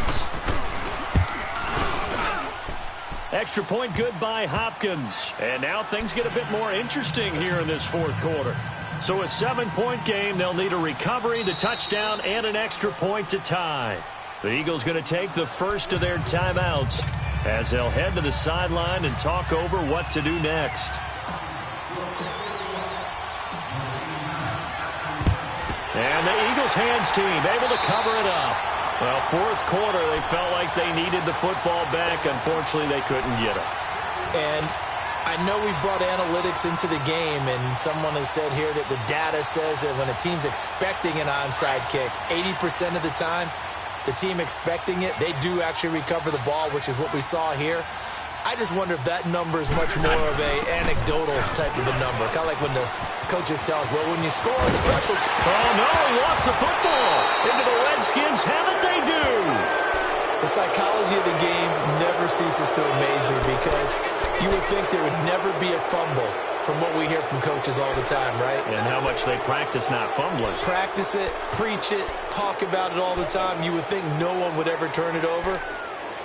Extra point good by Hopkins. And now things get a bit more interesting here in this 4th quarter. So a 7-point game, they'll need a recovery, the touchdown, and an extra point to tie. The Eagles going to take the first of their timeouts as they'll head to the sideline and talk over what to do next. And the Eagles hands team able to cover it up. Well, 4th quarter, they felt like they needed the football back. Unfortunately, they couldn't get it. And I know we brought analytics into the game, and someone has said here that the data says that when a team's expecting an onside kick, 80% of the time, the team expecting it, they do actually recover the ball, which is what we saw here. I just wonder if that number is much more of a anecdotal type of a number. Kind of like when the coaches tell us, well, when you score on special teams. Oh, no, he lost the football. Into the Redskins. How did they do? The psychology of the game never ceases to amaze me because you would think there would never be a fumble from what we hear from coaches all the time, right? And how much they practice not fumbling. Practice it, preach it, talk about it all the time. You would think no one would ever turn it over.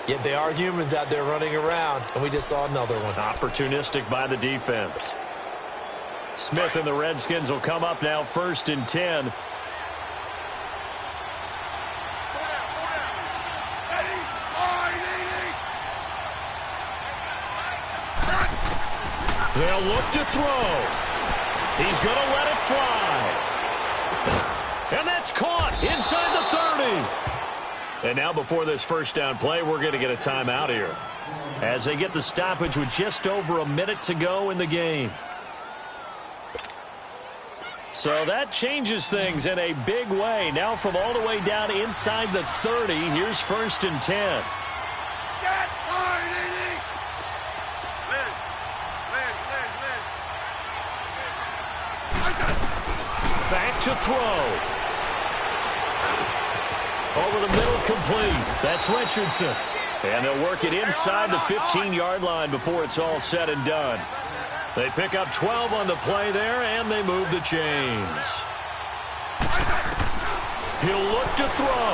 Yet they are humans out there running around, and we just saw another one. Opportunistic by the defense. Smith and the Redskins will come up now 1st and 10. They'll look to throw. He's going to let it fly. And that's caught inside the 30. And now before this first down play, we're going to get a timeout here as they get the stoppage with just over a minute to go in the game. So that changes things in a big way. Now from all the way down inside the 30, here's 1st and 10. Back to throw. Over the middle, complete. That's Richardson. And they'll work it inside the 15-yard line before it's all said and done. They pick up 12 on the play there, and they move the chains. He'll look to throw.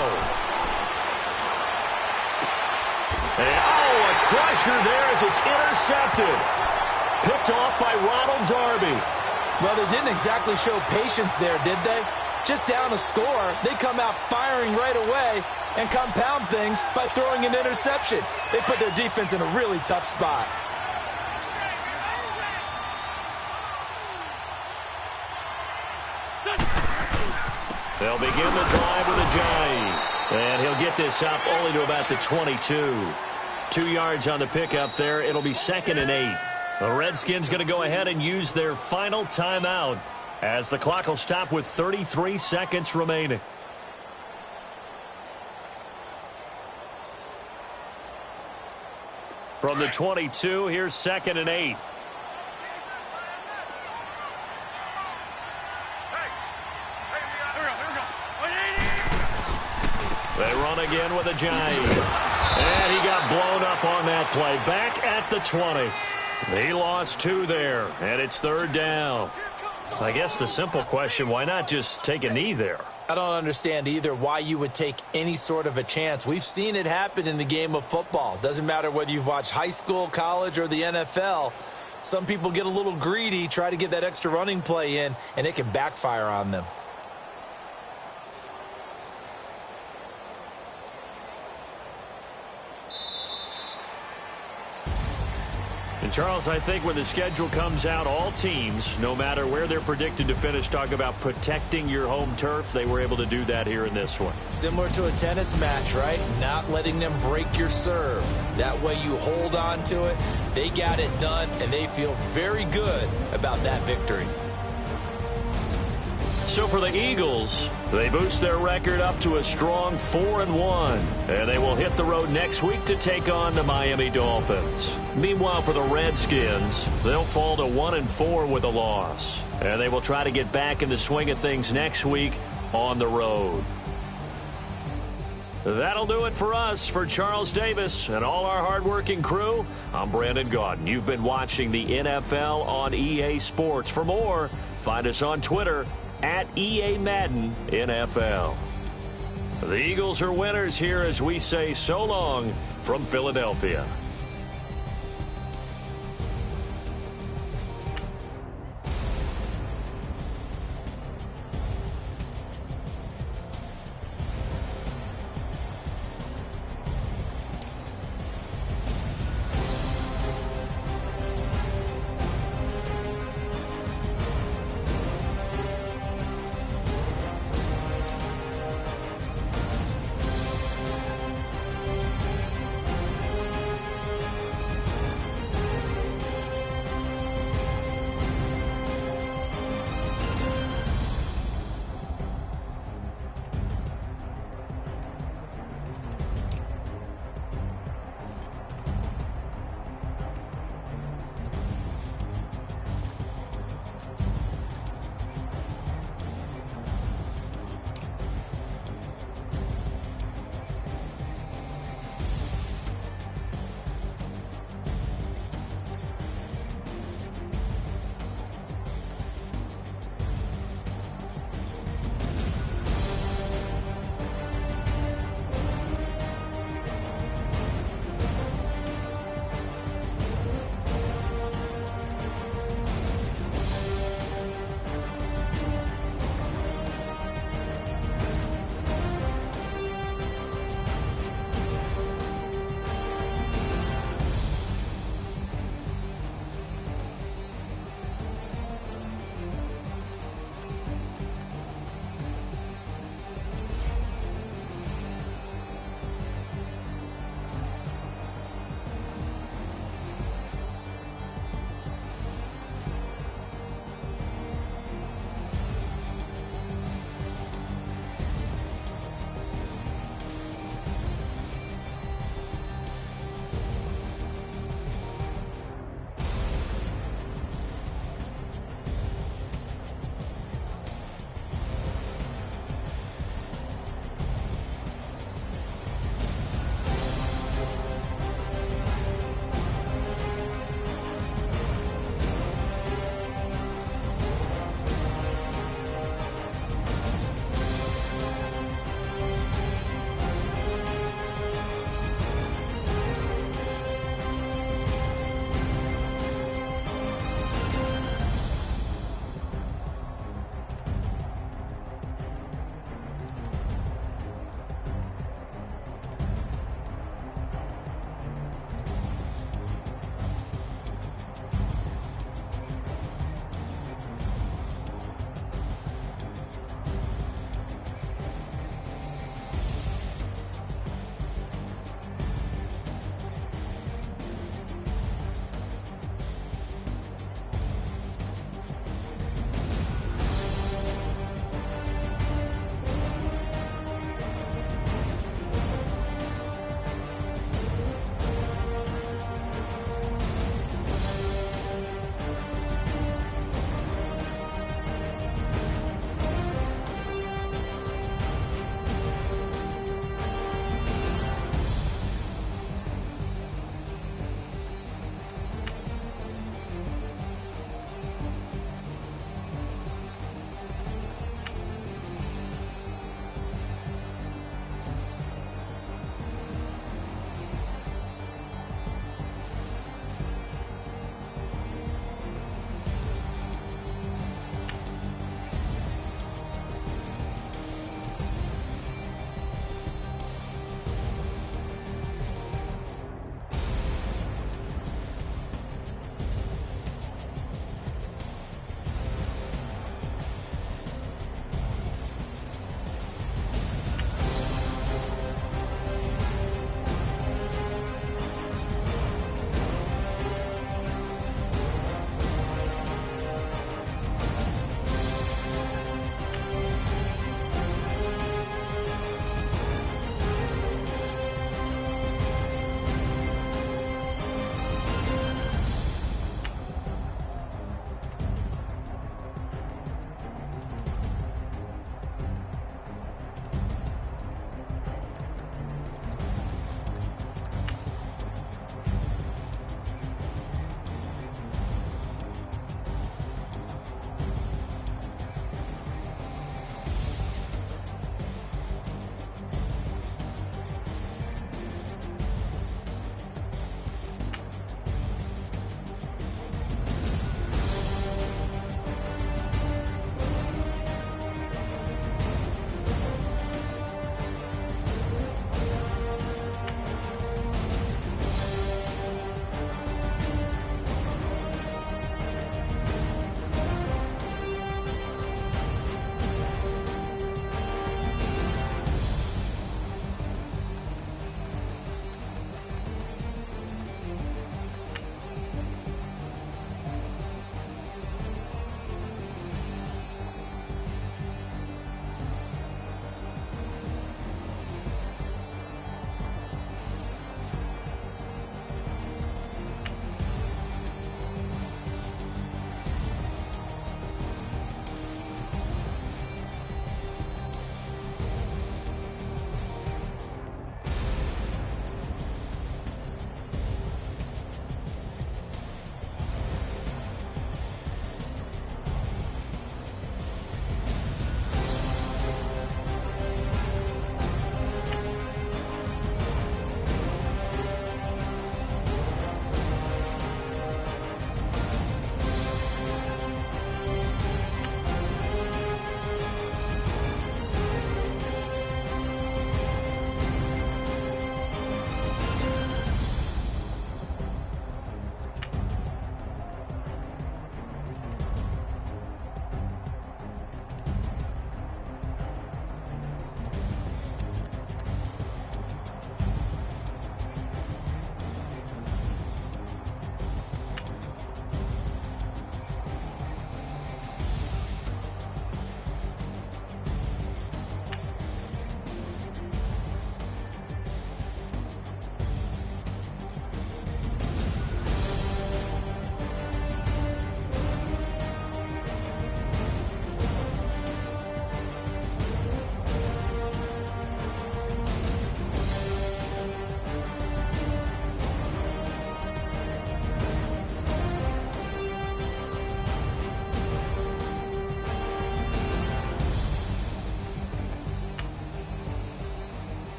And, a crusher there as it's intercepted. Picked off by Ronald Darby. Well, they didn't exactly show patience there, did they? Just down a score, they come out firing right away and compound things by throwing an interception. They put their defense in a really tough spot. They'll begin the drive with a jive. And he'll get this up only to about the 22. 2 yards on the pickup there. It'll be 2nd and 8. The Redskins going to go ahead and use their final timeout as the clock will stop with 33 seconds remaining. From the 22, here's 2nd and 8. They run again with a giant. And he got blown up on that play. Back at the 20. He lost 2 there, and it's 3rd down. I guess the simple question, why not just take a knee there? I don't understand either why you would take any sort of a chance. We've seen it happen in the game of football. Doesn't matter whether you've watched high school, college, or the NFL. Some people get a little greedy, try to get that extra running play in, and it can backfire on them. And Charles, I think when the schedule comes out, all teams, no matter where they're predicted to finish, talk about protecting your home turf. They were able to do that here in this one. Similar to a tennis match, right? Not letting them break your serve. That way you hold on to it. They got it done, and they feel very good about that victory. So for the Eagles, they boost their record up to a strong 4-1, and they will hit the road next week to take on the Miami Dolphins. Meanwhile, for the Redskins, they'll fall to 1-4 with a loss, and they will try to get back in the swing of things next week on the road. That'll do it for us. For Charles Davis and all our hardworking crew, I'm Brandon Gaudin. You've been watching the NFL on EA Sports. For more, find us on Twitter at EA Madden NFL. The Eagles are winners here as we say so long from Philadelphia.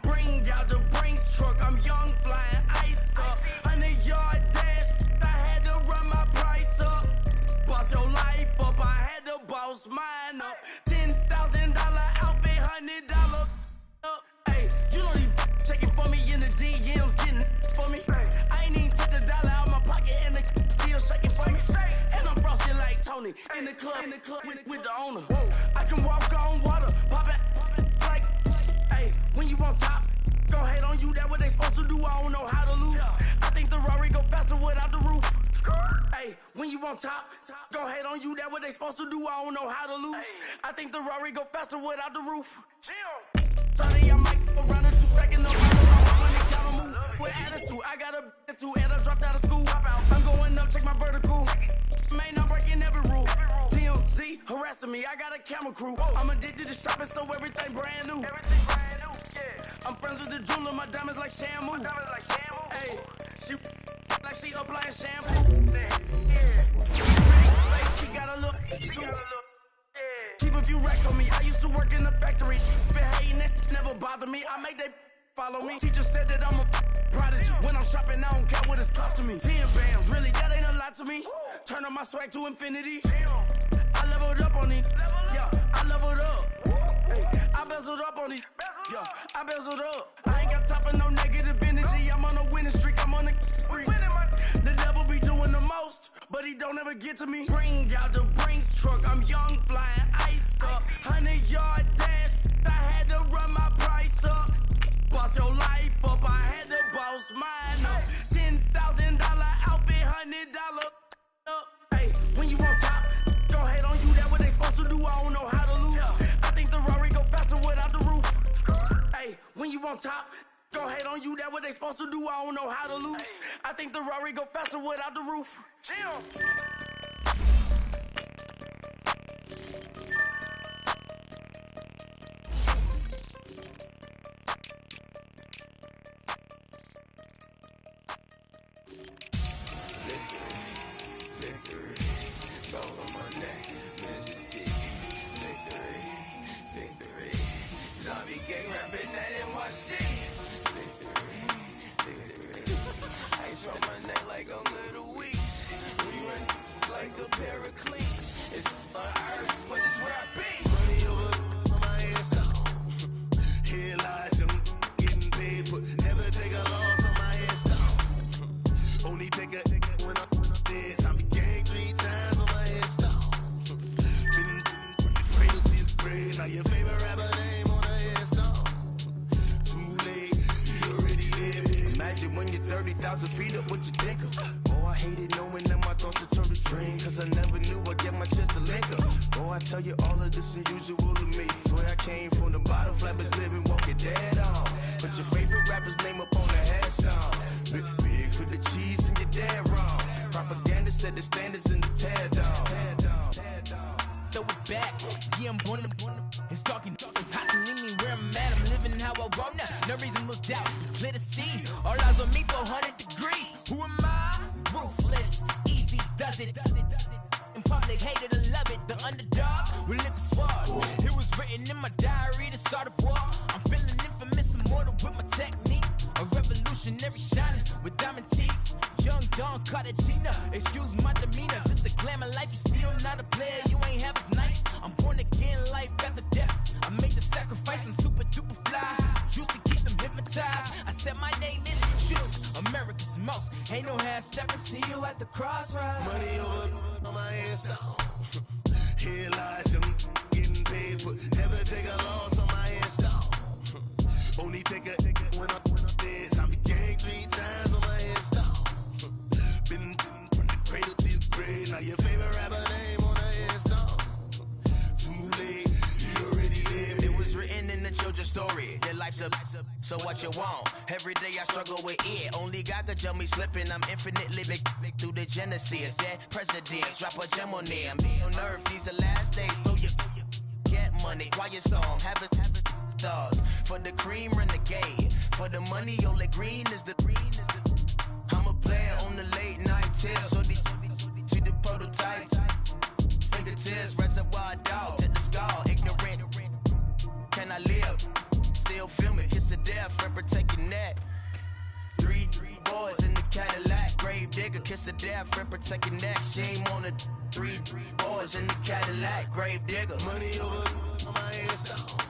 Bring out the Brinks truck, I'm young, flying ice up. 100-yard dash, I had to run my price up. Boss your life up, I had to boss mine up. $10,000 outfit, $100 up. Hey, you know these checking for me in the DMs, getting for me. I ain't even took the dollar out my pocket and the still shaking for me. And I'm frosted like Tony in the club with the owner. I can walk on water, pop it like, hey, when you on top, go hate on you, that what they supposed to do, I don't know how to lose. I think the Rari go faster without the roof. Hey, when you on top, go hate on you, that what they supposed to do, I don't know how to lose. I think the Rari go faster without the roof. Sunday, I might go around the two, stacking up money, count move with attitude. I got a attitude, and I dropped out of school. I'm going up, check my vertical. Man, I'm breaking every rule. TMZ harassing me, I got a camera crew. I'm addicted to shopping, so everything brand new. I'm friends with the jeweler, my diamonds like Shamu. Hey, she like she applying shampoo. She got a look. Keep a few racks on me. I used to work in the factory. Been hating it, never bother me. I make they follow me. Teacher said that I'm a prodigy. When I'm shopping, I don't care what it's costing me. 10 bands, really, that ain't a lot to me. Turn up my swag to infinity. I leveled up on it. Yeah, I leveled up. Hey, I bezeled up on it. Yeah, I bezeled up. I ain't got time for no negative energy. I'm on a winning streak. I'm on a spree. The devil be doing the most, but he don't ever get to me. Bring out the Brinks truck. I'm young, flying ice up. 100-yard dash. I had to run my price up. Boss your life up. I had to boss mine up. $10,000 outfit, $100 up. Hey, when you on top, don't hate on you. That what they supposed to do. I don't know how to lose. I think the Rari go faster without the roof. Hey, when you on top, don't hate on you. That what they supposed to do. I don't know how to lose. I think the Rari go faster without the roof. So what you want? Every day I struggle with it. Only God could tell me slipping. I'm infinitely big through the Genesis. Dead presidents, drop a gem on them. On earth, these the last days. Throw your get money, quiet storm. Have it stars. For the cream, renegade. For the money, only green is the I'm a player on the late night tips. So these see the prototype. Fingertips, reservoir dog. Check the skull, ignorant. Can I live? Still film it. digger, kiss the death, friend, protect your neck. Shame on the three boys in the Cadillac, grave digger. Money over on my headstone.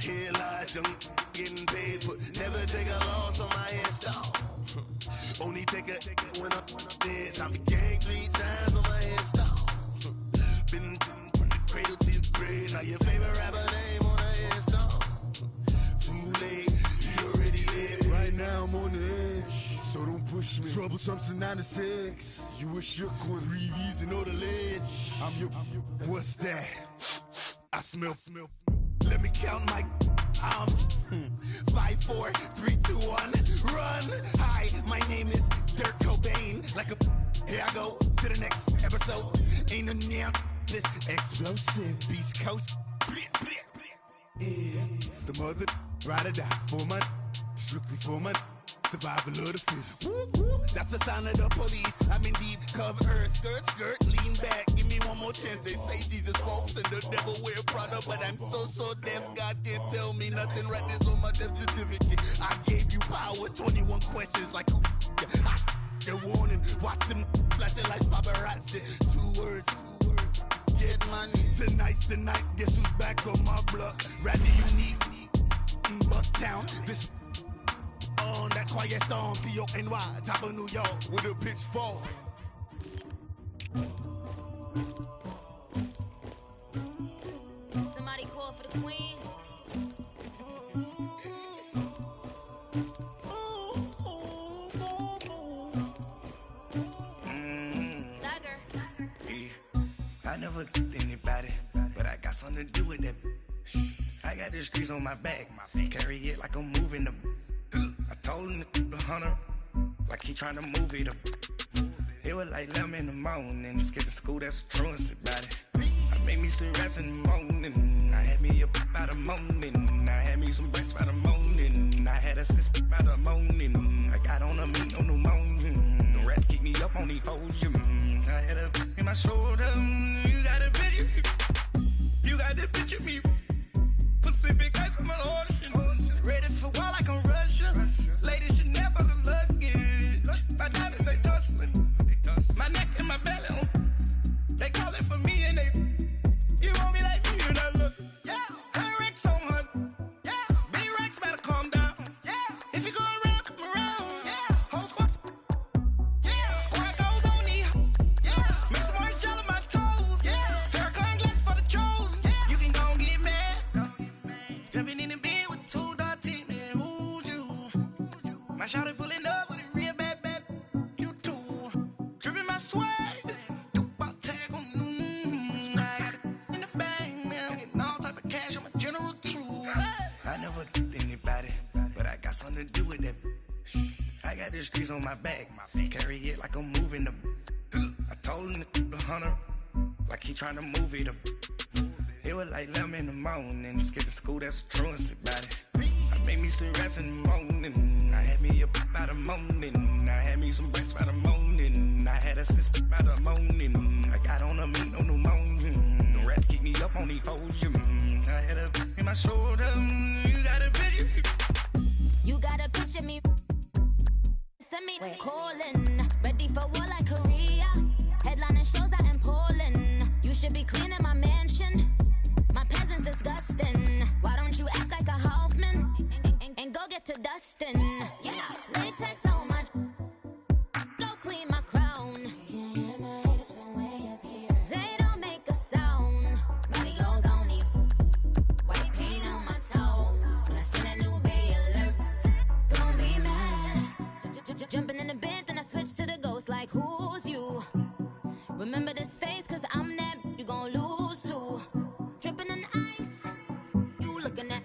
Here lies young getting paid, but never take a loss on my headstone. Only take a when I'm dead. Time to gang 3 times on my headstone. Been from the cradle to the grave. Now your favorite rapper name on the headstone. Too late, you already dead. Right now I'm on the edge, so don't push me. Troublesome to 9 to 6. You a shook one, breathe easy, know the ledge. I'm your, what's that? I smell. Let me count my 5, 4, 3, 2, 1, run. Hi, my name is Dirk Cobain. Like a, here I go to the next episode. Ain't no damn this explosive Beast Coast. Yeah, the mother ride or die for my, strictly for my survival of the fittest. That's the sound of the police. I'm indeed cover earth, skirt, lean back. Give me one more chance. They say Jesus walks and the devil wear Prada, but I'm so deaf. God can't tell me nothing. Right there's on my death certificate. I gave you power. 21 questions like who? They're warning. Watch them flashing like paparazzi. 2 words. Get money. Tonight's the night. Guess who's back on my block? Rather unique. Bucktown. This. On that quiet storm, T-O-N-Y, top of New York, with a pitchfork. Somebody call for the queen. Dagger. Yeah. I never did anybody, but I got something to do with that. I got the streets on my back, carry it like I'm moving the. I told him to hunter, like he tryna move it up. It was like 11 in the morning, skipping school, that's a truancy about it. I made me some rest in the morning, I had me a pop by the morning. I had me some breaks by the morning, I had a sis by the morning. I got on a meat on the morning, the rats keep me up on the podium. I had a in my shoulder, you got a picture, you got the picture me. Pacific ice on my ocean, ready for war like I'm Russian. Ladies should never the luggage. My diamonds they tussling, my neck and my belly on. They calling for me and they. You want me like me and I look. Yeah, her Rex on her. Yeah, big Rex better calm down. Yeah, if you go around, come around. Yeah, whole squad. Yeah, squad goes on me. Yeah, make some orange gel on my toes. Yeah, Farrakhan glass for the trolls. Yeah, you can go and get mad. Jumping in the bed with 2 dark teeth, man, who's you? My shawty pulling up with a real bad, you too. Dripping my swag, about tag on, I got it in the bag, man, I'm getting all type of cash, I'm a general true. I never did anybody, but I got something to do with that. I got the streets on my back, carry it like I'm moving the. I told him to hunter, like he tryna move it up. It was like 11 in the morning, skipping school, that's a truancy about it. I made me some rest in the morning, I had me a pop by the morning. I had me some breaks by the morning, I had a sis by the morning. I got on a meat on the morning, the rats keep me up on the podium. I had a in my shoulder, you got a picture. You got a picture me. Send me calling, ready for war like Korea. Headlining shows out in Poland. You should be cleaning my mansion. My peasants disgusting. Why don't you act like a Hoffman and go get to dustin'? Yeah, latex on my. Go clean my crown. Can't hear my haters from way up here. They don't make a sound. Money goes on these. White paint on my toes. When I send a new bay alert, gonna be mad. Jumping in the bed, then I switch to the ghost like who's you? Remember this face, cause I'm that you gon' lose too. Dripping in ice, you looking at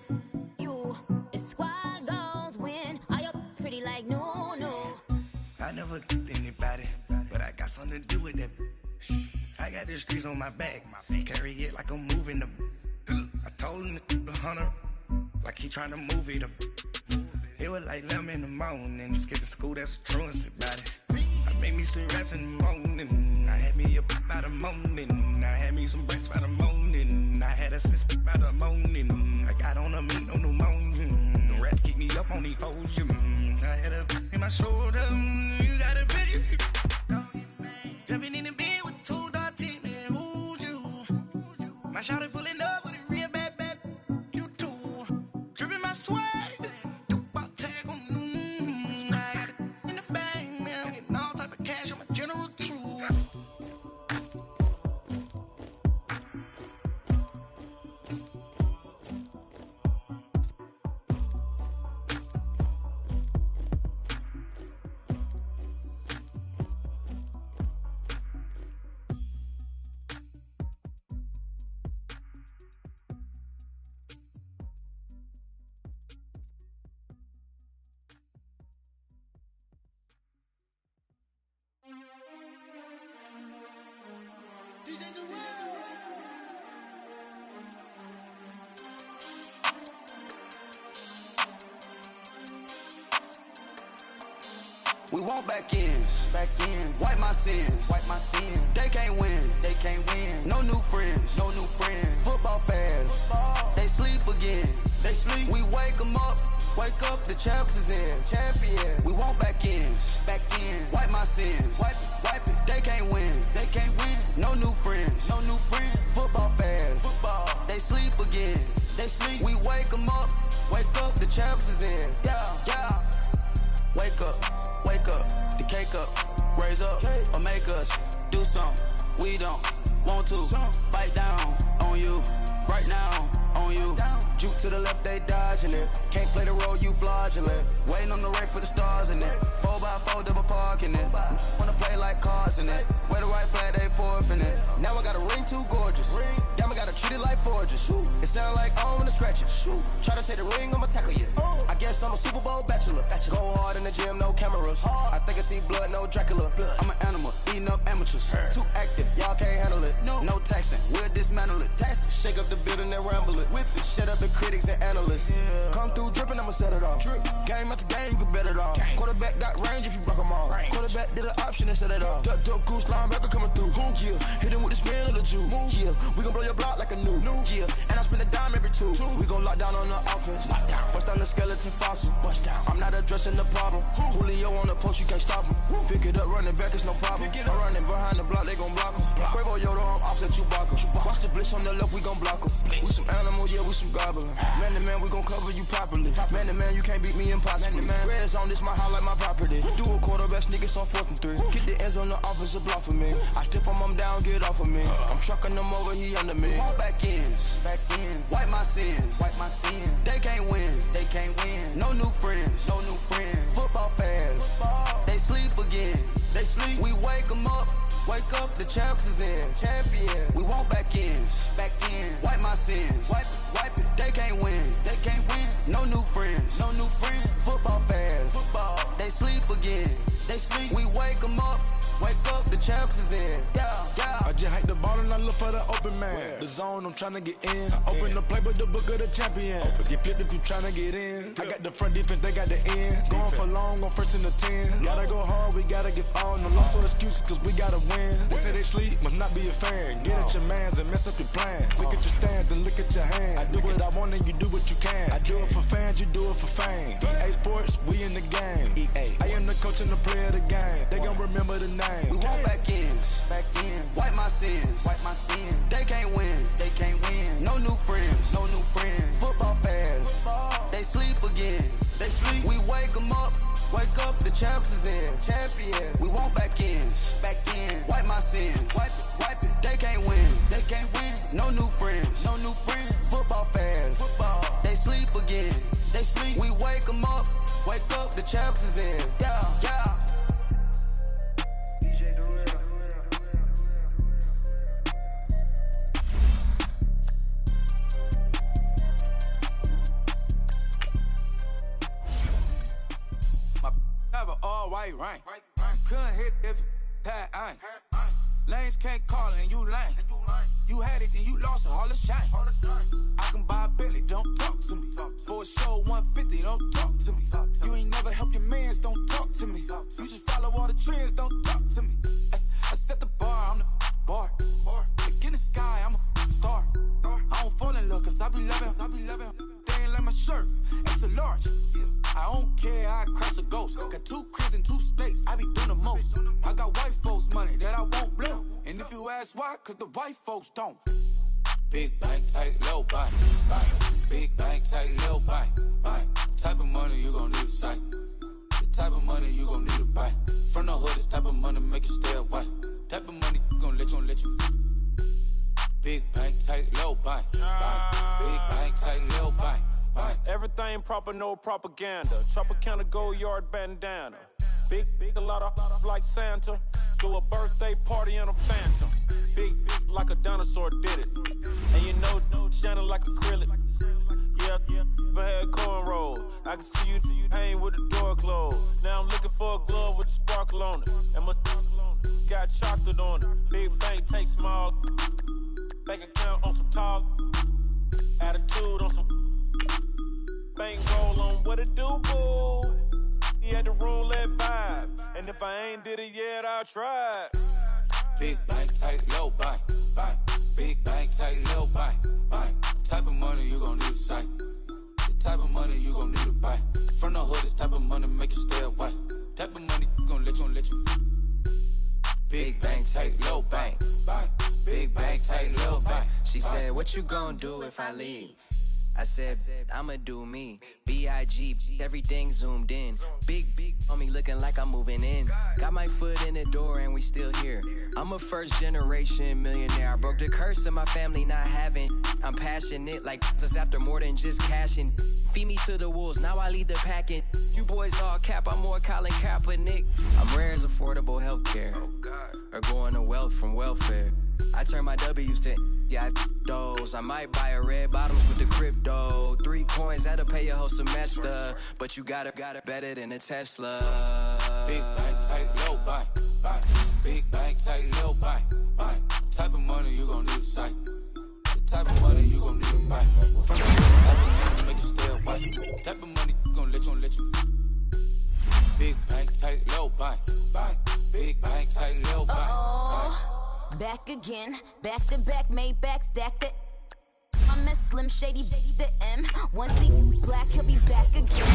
you. It's squad goals win. Are you pretty like no? I never did anybody, but I got something to do with that. I got the streets on my back, carry it like I'm moving the. I told him to hunter, like he tryna move it up. It was like 11 in the morning, skipping school, that's a truancy about it. I made me some rest in the morning, I had me a pop by the morning. I had me some breaks by the morning, I had a sis by the morning. I got on a meat on the morning, the rats keep me up on the podium. I had a in my shoulder, you got a picture. Jumping in the bed with 2 dark teeth, man, who's you? My shawty pulling up with a real bad, you too. Dripping my swag, about tag on, I got it in the bag, man, I'm getting all type of cash, I'm a general true. We want back ends, wipe my sins, They can't win, No new friends, Football fans, they sleep again, We wake them up, the champs is in, champion. We want back ends, wipe my sins, wipe it. They can't win, No new friends, Football fans, they sleep again, We wake them up, the champs is in, yeah. Wake up, the cake up, raise up, or make us do something we don't want to. Bite down on you, right now on you. Juke to the left, they dodging it. Can't play the role, you fraudulent. Waiting on the right for the stars in it. 4x4 double parking it. Wanna play like cars in it. Wear the white flag, they forfeiting it. Now I got a ring too gorgeous. Damn, I gotta treat it like forges. It sound like I wanna scratch it. Try to take the ring, I'ma tackle you. I guess I'm a Super Bowl bachelor. Go hard in the gym, no cameras. I think I see blood, no Dracula. I'm an animal, eating up amateurs. Too active, y'all can't handle it. No taxing, we'll dismantle it. Shake up the building and ramble it. Whip it, shut up the critics and analysts. Come through dripping, I'ma set it off. Game after game, you can bet it off. Quarterback got range if you block them all. Quarterback did an option and set it off. Duck goose linebacker coming through. Yeah, hit him with the spin of the Jew. Yeah, we gon' blow your block like a new. Yeah, and I spend a dime every two. We gon' lock down on the offense. Bust down the skeleton fossil. I'm not addressing the problem. Julio on the post, you can't stop him. Pick it up, running back, it's no problem. I'm running behind the block, they gon' block him. Quavo Yoda, I'm offset Chewbacca. Watch the blitz on the left, we gon' block him. We some animal, yeah, we some goblin. Man to man, we gon' cover you properly. Man to man, you can't beat me impossibly. Red zone, this my highlight, my property. Do a quarterback, niggas on 4th and 3. Get the ends on the offensive block for me. I stiff him down, get off of me. I'm trucking them over, he under me. All back ends, wipe my sins, They can't win, No new friends, Football fans, they sleep again, We wake them up, the champs is in, champion. We want back ends, wipe my sins, wipe it. They can't win, No new friends, Football fans, they sleep again, We wake them up, the champs is in, yeah. I just hate the ball and I look for the open man. The zone, I'm tryna get in. Open the play with the book of the champion. Get flipped if you tryna get in. I got the front defense, they got the end. Going for long, on 1st and the 10. Gotta go hard, we gotta get all. No loss or excuses, cause we gotta win. They say they sleep, must not be a fan. Get at your mans and mess up your plans. Look at your stands and look at your hands. I do what I want and you do what you can. I do it for fans, you do it for fame. EA Sports, we in the game. I am the coach and the player of the game. They gon' remember the name. We want back ends, wipe my sins, They can't win, No new friends, Football fans, they sleep again, We wake them up, the champs is in, champion. We want back ends, wipe my sins, wipe it. They can't win, No new friends, Football fans, they sleep again, We wake them up, the champs is in, yeah. Have an all-white rank. Couldn't hit if it had ain't. Lanes can't call and you lame. You had it and you lost it, all the shame. I can buy a Billy, don't talk to me. For a show 150, don't talk to me. You ain't never help your mans, don't talk to me. You just follow all the trends, don't talk to me. I set the bar, I'm the bar. Look in the sky, I'm a star. I don't fall in love cause I be loving. They ain't like my shirt, it's a large. I don't care, I cross a ghost. Got 2 cribs in 2 states, I be doing the most. I got white folks money that I won't blow. And if you ask why, cause the white folks don't. Big bank, tight, low bank, bank. Big bank, tight, low bank, bank. Type of money you gon' need a sight. The type of money you gon' need to buy. From the hood, this type of money make you stay away. Type of money gon' let you. Big bank, tight, low bank, bank. Big bank, tight, low bank, bank. Everything proper, no propaganda. Tropicana gold yard bandana. Big, a lot of like Santa. Do a birthday party in a phantom. Big like a dinosaur did it. And you know, shining like acrylic. Yeah, I had cornrow. I can see you hang with the door closed. Now I'm looking for a glove with a sparkle on it. And my got chocolate on it. Big bank, take small. Bank account on some tall. Attitude on some. Bank roll on what it do, boo. He had the roulette vibe. And if I ain't did it yet, I'll try. Big bank, tight, low bank, bank. Big bank, tight, low bank, bank. Type of money you gon' need a sight. The type of money you gon' need to buy. From the hood, this type of money make you stay away. Type of money gon' let you. Big bank, tight, low bank, bank. Big bank, tight, low bank. She said, what you gon' do if I leave? I said, I'ma do me. B.I.G. Everything zoomed in. Big on me looking like I'm moving in. Got my foot in the door and we still here. I'm a first generation millionaire. I broke the curse of my family not having. I'm passionate like just after more than just cashing. Feed me to the wolves, now I lead the packing. You boys all cap, I'm more Colin Kaepernick. I'm rare as affordable healthcare. Or going to wealth from welfare. I turn my W's to those. I might buy a red bottoms with the crypto. 3 coins, that'll pay your whole semester. But you got it better than a Tesla. Big bank, tight, low bank, bank. Big bank, tight, low bank, bank. Type of money you gon' need a sight. The type of money you gon' need to buy. From the type of money make you stay away. Type of money gon' let you. Big bank, tight, low bank, bank. Big bank, tight, low bank, bank. Back again, back to back, made back, stacked it. I'm a Slim Shady, the M. Once he black, he'll be back again.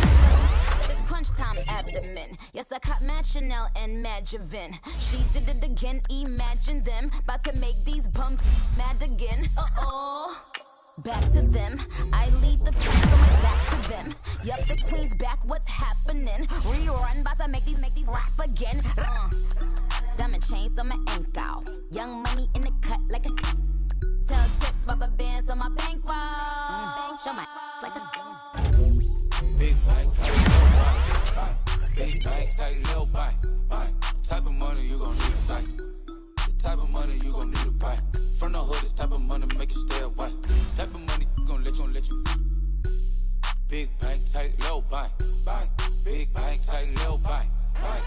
It's crunch time abdomen. Yes, I caught Mad Chanel and Mad Javin. She did it again, imagine them. About to make these bums mad again. Back to them. I lead the pack, so my back to them. Yup, the queen's back, what's happening? Rerun, about to make these rap again. Diamond chains on my ankle. Young money in the cut like a tell tip, rubber bands on my bankroll. Show my like a big bank, tight, low bank, bank. Big bank, tight, low bank, bank. Type of money you gon' need a sight. The type of money you gon' need to buy. From the hood, this type of money make you stay away. Type of money gon' let you. Big bank, tight, low bank, bank. Big bank, tight, low bank, bank.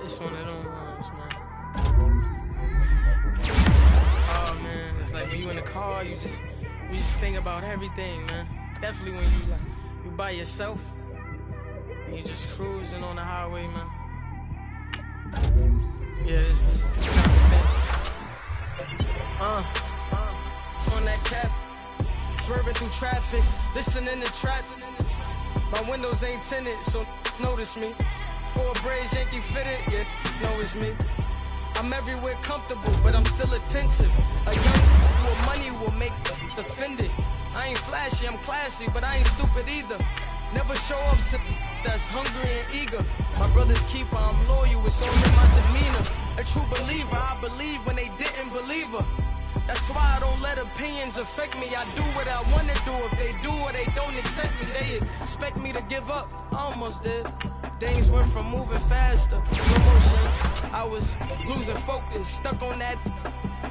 It's one of them ones, man. Oh man, it's like when you in the car, you just think about everything, man. Definitely when you by yourself and you just cruising on the highway, man. Yeah, it's kind of thing. On that cap, swerving through traffic, listening to trap. My windows ain't tinted, so notice me. 4 braids, Yankee fitted, yeah, know it's me. I'm everywhere comfortable, but I'm still attentive. A young with money will make offended. I ain't flashy, I'm classy, but I ain't stupid either. Never show up to that's hungry and eager. My brother's keeper, I'm loyal, it's all in my demeanor. A true believer, I believe when they didn't believe her. That's why I don't let opinions affect me. I do what I wanna do. If they do or they don't accept me, they expect me to give up. I almost did. Things went from moving faster, slow motion. I was losing focus, stuck on that.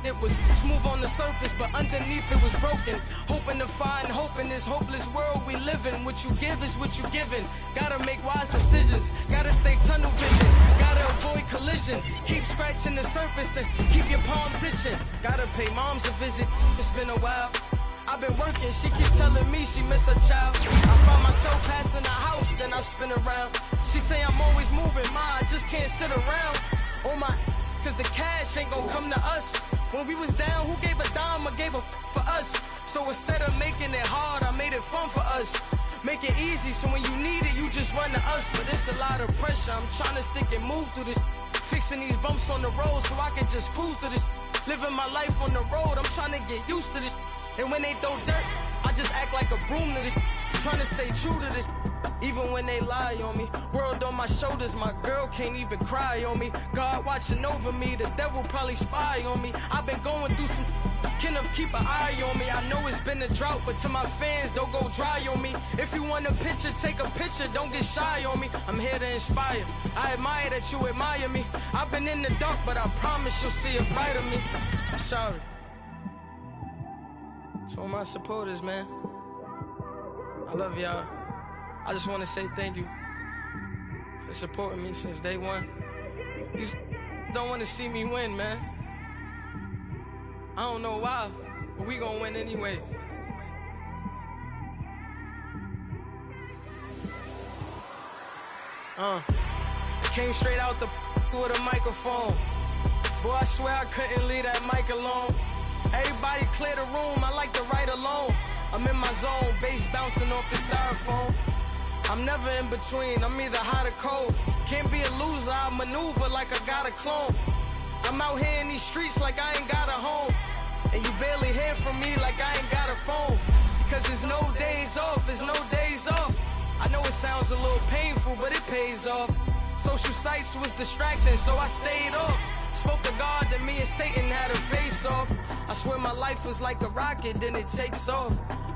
It was smooth on the surface, but underneath it was broken. Hoping to find hope in this hopeless world we live in. What you give is what you given. Gotta make wise decisions. Gotta stay tunnel vision. Gotta avoid collision. Keep scratching the surface and keep your palms itching. Gotta pay moms a visit. It's been a while. I've been working, she keep telling me she miss her child. I find myself passing the house, then I spin around. She say I'm always moving, ma, I just can't sit around. Oh my, cause the cash ain't gon' come to us. When we was down, who gave a dime or gave a for us? So instead of making it hard, I made it fun for us. Make it easy, so when you need it, you just run to us. But it's a lot of pressure, I'm trying to stick and move through this. Fixing these bumps on the road so I can just cruise to this. Living my life on the road, I'm trying to get used to this. And when they throw dirt, I just act like a broom to this. Trying to stay true to this, even when they lie on me. World on my shoulders, my girl can't even cry on me. God watching over me, the devil probably spy on me. I've been going through some, Kenneth keep an eye on me. I know it's been a drought, but to my fans, don't go dry on me. If you want a picture, take a picture, don't get shy on me. I'm here to inspire, I admire that you admire me. I've been in the dark, but I promise you'll see a brighter me. I'm sorry. To all my supporters, man, I love y'all. I just want to say thank you for supporting me since day one. You don't want to see me win, man. I don't know why, but we gonna win anyway. I came straight out the with a microphone. Boy, I swear I couldn't leave that mic alone. Everybody clear the room, I like to write alone. I'm in my zone, bass bouncing off the styrofoam. I'm never in between, I'm either hot or cold. Can't be a loser, I maneuver like I got a clone. I'm out here in these streets like I ain't got a home. And you barely hear from me like I ain't got a phone. Cause there's no days off, there's no days off. I know it sounds a little painful, but it pays off. Social sites was distracting, so I stayed off. Spoke to God that me and Satan had a face off. I swear my life was like a rocket, then it takes off.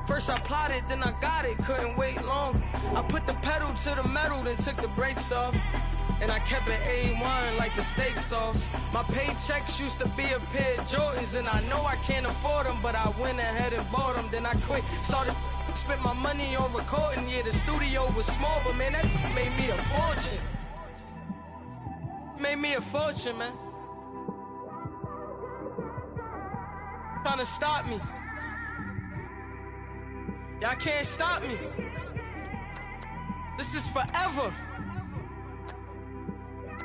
First I plotted, then I got it, couldn't wait long. I put the pedal to the metal, then took the brakes off. And I kept it A1 like the steak sauce. My paychecks used to be a pair of Jordans, and I know I can't afford them, but I went ahead and bought them. Then I quit, started, spent my money on recording. Yeah, the studio was small, but man, that made me a fortune. Made me a fortune, man. Trying to stop me. Y'all can't stop me. This is forever.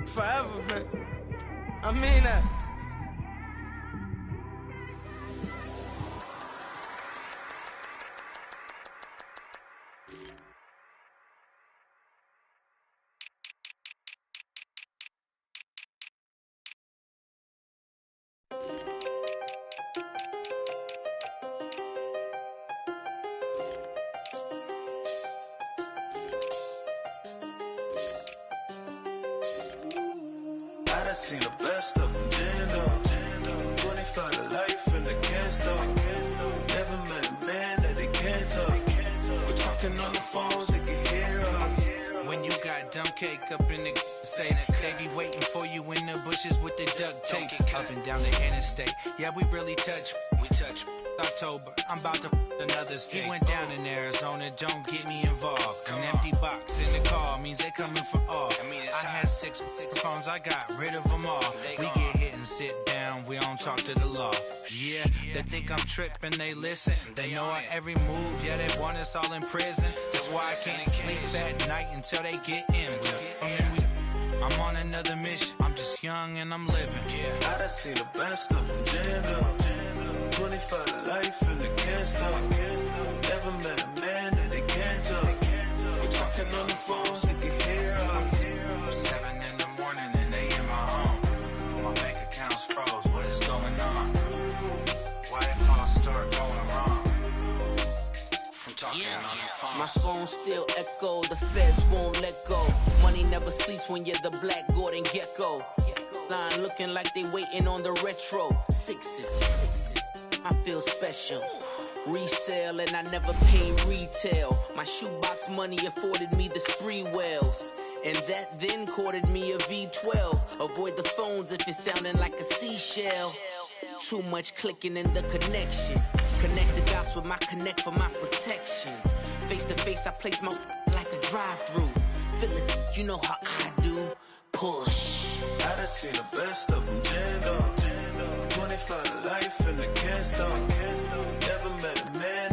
Forever, man. I mean that. I seen the best of them, Jando. 25 to life in the can't stop. Never met a man that they can't talk. We're talking on the phones, they can hear us. When you got dumb cake up in the say, they be waiting for you in the bushes with the duct tape. Up and down the interstate, yeah, we really touch. We touch. October, I'm about to another state. He went down in Arizona, don't get me involved. An empty box in the car means they coming for all. I had six phones, I got rid of them all. We get hit and sit down, we don't talk to the law. Yeah, they think I'm tripping, they listen. They know our every move, yeah, they want us all in prison. That's why I can't sleep at night until they get in. I'm on another mission, I'm just young and I'm living. Yeah, I done seen the best of them, Jando. 25 to life in the can't stop. Never met a man that they can't talk. We're talking on the phones, they can hear us. 7 in the morning and they in my home. My bank account's froze, what is going on? Why it all start going wrong? From talking on the phone. My phone still echo, the feds won't let go. Money never sleeps when you're the black Gordon Gecko. Line looking like they waiting on the retro. Sixes. I feel special. Resale and I never pay retail. My shoebox money afforded me the spree wells. And that then courted me a V12. Avoid the phones if it's sounding like a seashell. Too much clicking in the connection. Connect the dots with my connect for my protection. Face to face I place my like a drive-through. Feel it, you know how I do. Push. I done seen the best of them, Jando. 25 to life in the can't stop. Never met a man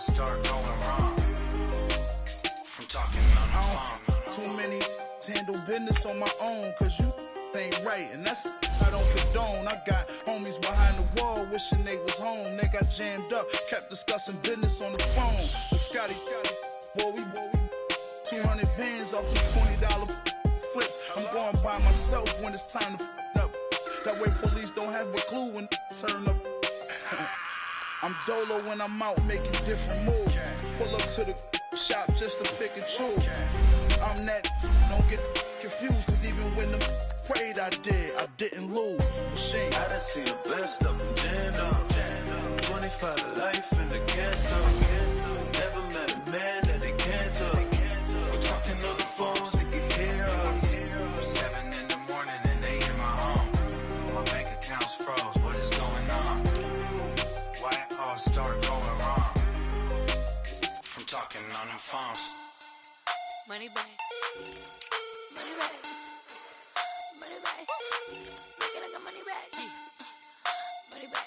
start going wrong from talking on the phone. Too many handle business on my own, cause you ain't right, and that's I don't condone. I got homies behind the wall wishing they was home. They got jammed up, kept discussing business on the phone. With Scotty, boy, we 200 bands off the $20 flips. I'm going by myself when it's time to up. That way police don't have a clue when turn up. I'm dolo when I'm out making different moves. Pull up to the shop just to pick and choose. I'm that, don't get confused, cause even when them prayed I didn't lose. Machine. I done seen the best of them jammed up. 25 to life in the gas tank. Never met a man that they can't talk. We're talking on the phones, they can hear us. 7 in the morning and they in my home. My bank account's froze, what is going on? Why it all start going wrong from talking on the phones? Money back. Money back. Money back. Make it like a money back. Money back.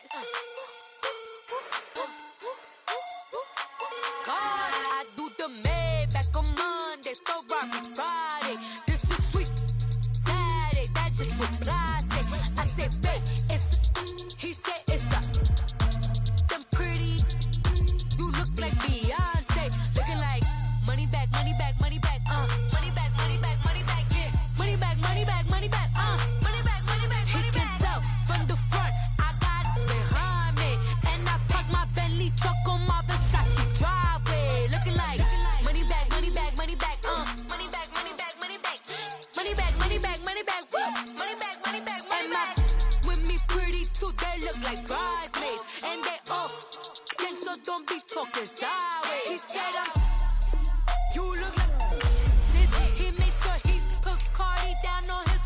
God, I do the Maybach on Monday, Ferrari Friday. This is sweet Saturday, that's just with plastic. I said, babe, it's he said it's a them pretty. You look like Beyonce, looking like money back, money back, money back, money back, money back, money back, yeah, money back, money back, money back, money back, money back. He can tell from the front, I got it behind me, and I park my Bentley truck on my Versace driveway, looking like money back, money back, money back, money back, money back, money back, money back, money back, money back, money back, money back, money back. With me pretty too, they look like bridesmaids, and they all gang, so don't be talking sideways. He said you look like this. He makes sure he put Cardi down on his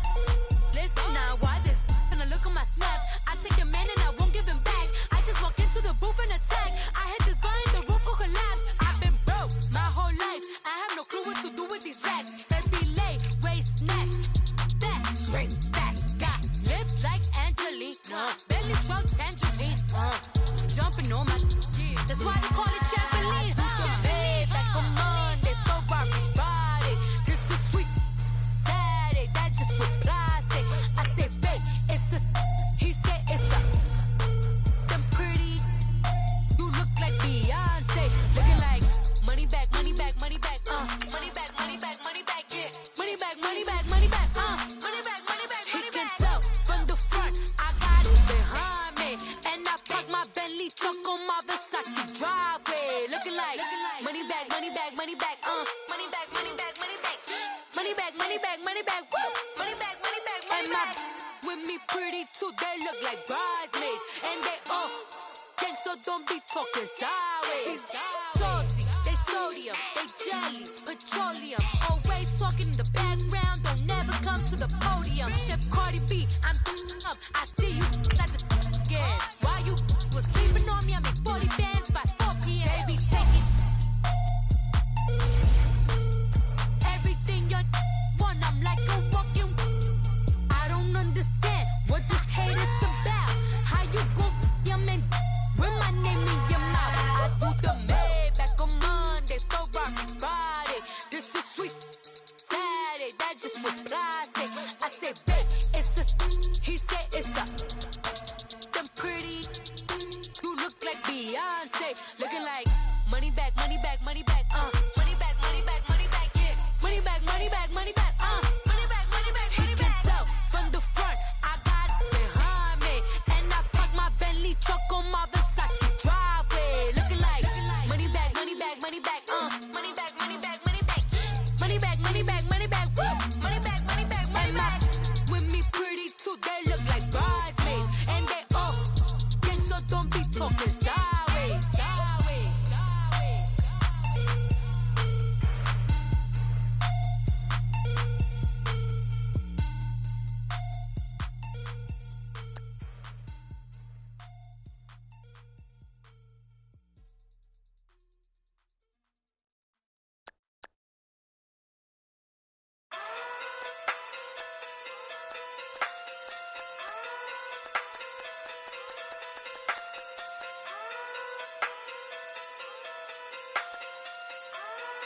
list. Now why this? When I look at my snap, I take your man and I won't give him back. I just walk into the booth and attack. I hit this guy in the roof will collapse. I've been broke my whole life. I have no clue what to do with these racks. Every lay, waist snatch, that straight facts. Got lips like Angelina, belly truck tangerine, jumping on my. That's why they call it trampoline. Back on Monday, Ferrari Friday. This is sweet Saturday, that's just with plastic. I say, babe, it's a. He said it's a. Them pretty. You look like Beyonce, looking like money back, money back, money back, money back, money back, money back, yeah, money back, money back, money back, money back, money back. He can tell from the front, I got it behind me, and I park my Bentley truck on my Versace driveway, looking like money back, money back, money back, money back, money back, money back, money back, money back, money back, money back, money back, money back. With me pretty too, they look like bridesmaids, and they all gang, so don't be talking sideways. Salty, they sodium, they jelly, petroleum, always talking in the background, don't never come to the podium. Chef Cardi B, I'm up, I see you like the again. Why you was sleeping on me? I make 40 bands by 4 p.m. They be taking everything you want. I'm like a walking. I don't understand what this hate is about. How you go, your man, with my name in your mouth? I do the Maybach on Monday, Ferrari Friday. This is sweet Saturday, that's just with plastic. I say, babe, it's a. He said it's a. Them pretty. You look like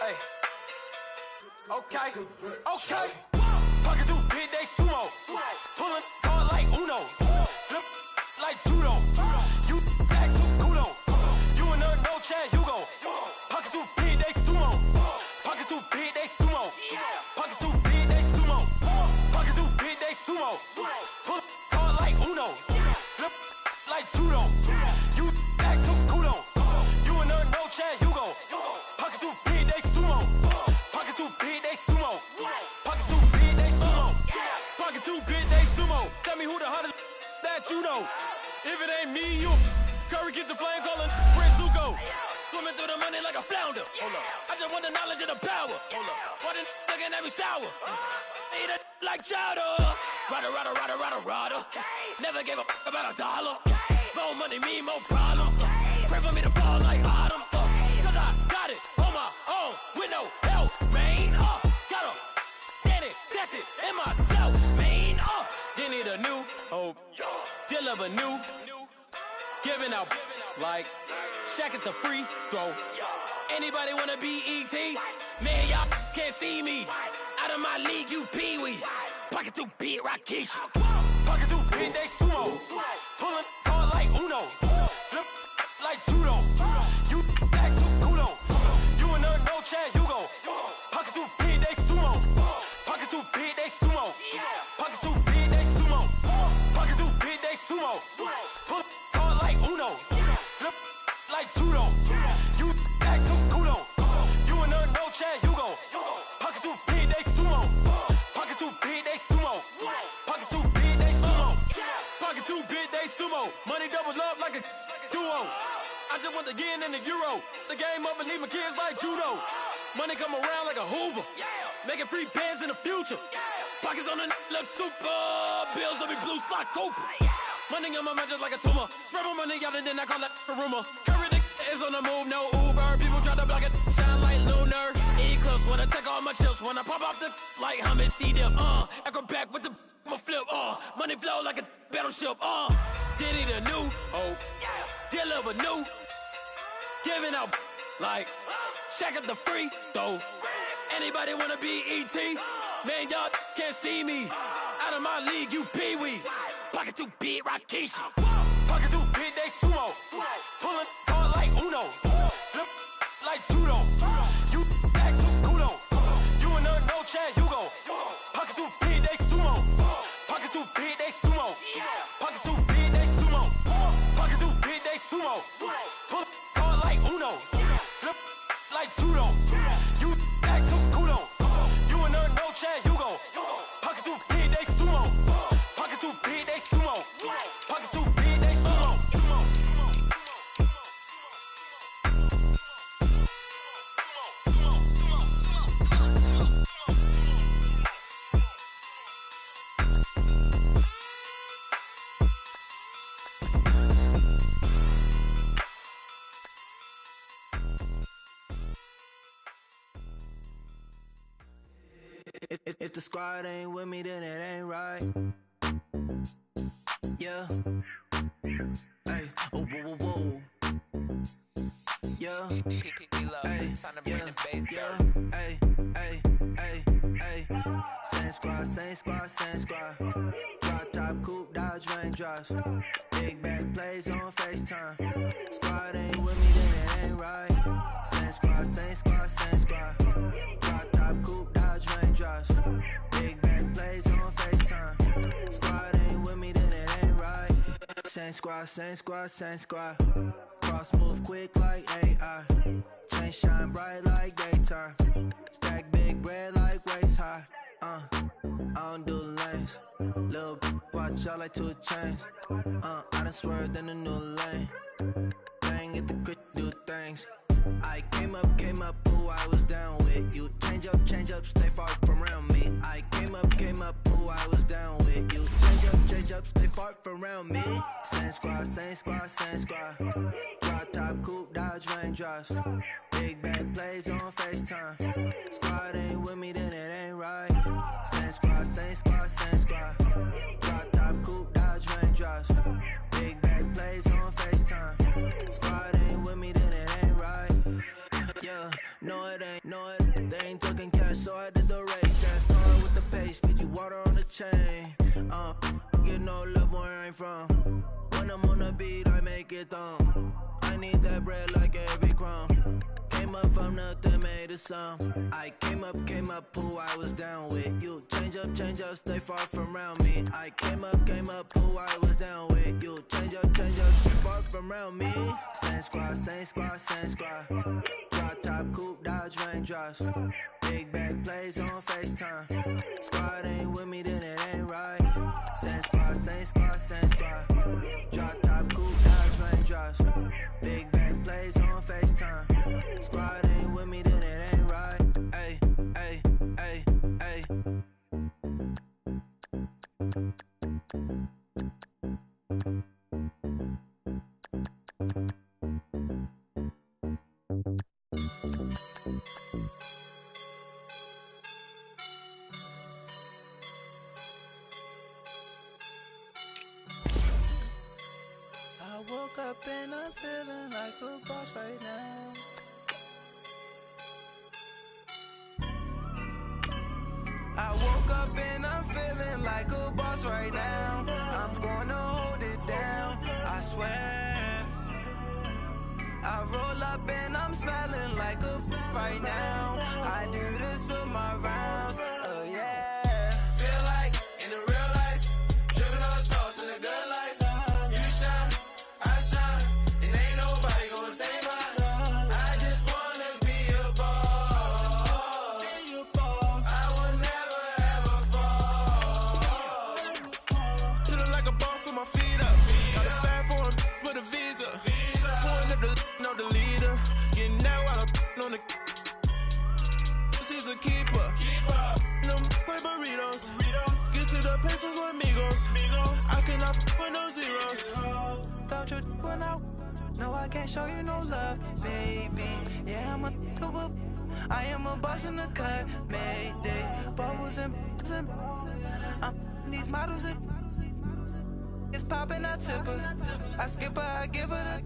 Hey. Okay. Pocket too big, they sumo. Pulling hard like Uno. Flip like judo. You back to kudo. You and her, no chance, you go. Pocket too big, they sumo. Pocket too big, they sumo. Pocket too big, they sumo. Pocket too big, they sumo. Pull hard like Uno. Flip like judo. You back to kudo. You and her, no chance, you go. Pocket too big, they sumo. Pocket too big, they sumo. Pocket too big, they sumo. Pocket too big, they sumo. Tell me who the hottest that you know. If it ain't me, you Curry get the flame calling Prince Zuko. Swimming through the money like a flounder. Hold up. I just want the knowledge and the power. Hold up. Why they looking at me sour? Eat it like chowder. Rada. Never gave a about a dollar. More money, me, more problems. Pray for me to fall like autumn. Cause I got it on my own with no help, man. Gotta stand it, test it in myself, man. They need a new hope. Deal of a new. Giving out like Shaq at the free throw. Anybody wanna be E.T.? Man, y'all can't see me. Out of my league, you pee-wee. Pocket too big, Rakishi. Pocket too big, they sumo. Pulling hard like Uno. Flip like judo. You back to kudo. You and her, no chance, you go. Pocket too big, they sumo. Pocket too big, they sumo. Pocket too big, they sumo. Pocket too big, they sumo. Pull hard like Uno. Flip like judo. You back to kudo. You and her, no chance, you go. Pocket too big, they sumo. Pocket too big, they sumo. Pocket too big, they sumo. Pocket too big, they sumo. Money doubles up like a duo. I just want the yen and the euro. The game up and leave my kids like judo. Money come around like a Hoover. Making free bands in the future. Pockets on the look super. Bills on me blue slot Cooper. Money on my mind just like a tumor. Spread my money out and then I call that a rumor. Curry the is on the move, no Uber. People try to block it, shine like lunar. Eclipse when I take all my chips. When I pop off the like hummus C-dip. Acrobat with the I'ma flip. Money flow like a battleship. Did it a new hope. Deal of a new. Giving out like Shaq at the free throw. Anybody wanna be E.T.? Man, y'all can't see me. Out of my league, you pee-wee. Pocket too big, Rakishi. Pocket too big, they sumo. Pulling hard like Uno. Flip like judo. You back to kudo. You and her, no chance, you go. Pocket too big, they sumo. Pocket too big, they sumo. Pocket too big, they sumo. Pocket too big, they sumo. Pull hard like Uno. Flip like judo. You back to kudo. You and her, no chance, you go. Pocket too big, they sumo. Pocket too big, they sumo. Pocket too big, they sumo. If the squad ain't with me, then it ain't right. Yeah. Hey, oh, whoa, whoa, whoa. Yeah. Hey, yeah. Hey, hey, hey, hey. Same squad, same squad. Drop top, coupe, Dodge raindrops. Big back plays on FaceTime. Squad ain't with me, then it ain't right. Same squad, same squad. Drop top, coupe, Dodge raindrops. Big back plays on FaceTime. Squad ain't with me, then it ain't right. Same squad. Cross move quick like AI. Chain shine bright like daytime. Stack big bread like waist high. I don't do lanes. Little watch out like 2 chains. I done swerved in a new lane. Bang at the crit, do things. I came up, who I was down with. You change up, stay far from around me. I came up, who I was down with. You change up, stay far from around me. Same squad. Drop top, coupe, Dodge raindrops. Big back plays on FaceTime. Squad ain't with me, then it ain't right. Same squad. Drop top, coupe, Dodge raindrops. Big back plays on FaceTime. Squad ain't with me, then it ain't right. Yeah, No, it ain't, they ain't talking cash, so I did the race. Gas car with the pace, Fiji water on the chain. Get no love where I ain't from. When I'm on the beat, I make it thumb. I need that bread like every crumb. Came up from nothing, made a sum. I came up, who I was down with. You change up, stay far from around me. I came up, who I was down with. You change up, stay far from around me. Same squad. Drop top, coupe, Dodge raindrops. Big bag plays on FaceTime. Squad ain't with me, then it ain't right. Same squad. Drop top, coupe, Dodge raindrops. Big bag plays on FaceTime. Squad ain't with me, then it ain't right. Ay. I woke up and I'm feeling like a boss right now. I woke up and I'm feeling like a boss right now. I'm gonna hold it down, I swear. I roll up and I'm smelling like a right now. I do this for my rounds, oh yeah. Feel like in the real life, dripping on sauce in the good life. You shine, I shine, and ain't nobody gonna take mine. I just wanna be a boss. I will never ever fall. Chillin' like a boss with my feet up. Got a bag for him with a visa. Pulling up the leader. Getting that while I'm on the. She's a keeper. No play burritos. Get to the pesos with amigos. I cannot with no zeros. Don't you when no, I can't show you no love, baby. Yeah, I am a boss in the cut, Mayday. Bubbles and I'm these models. It's popping, I tip her. I skip her, I give her the.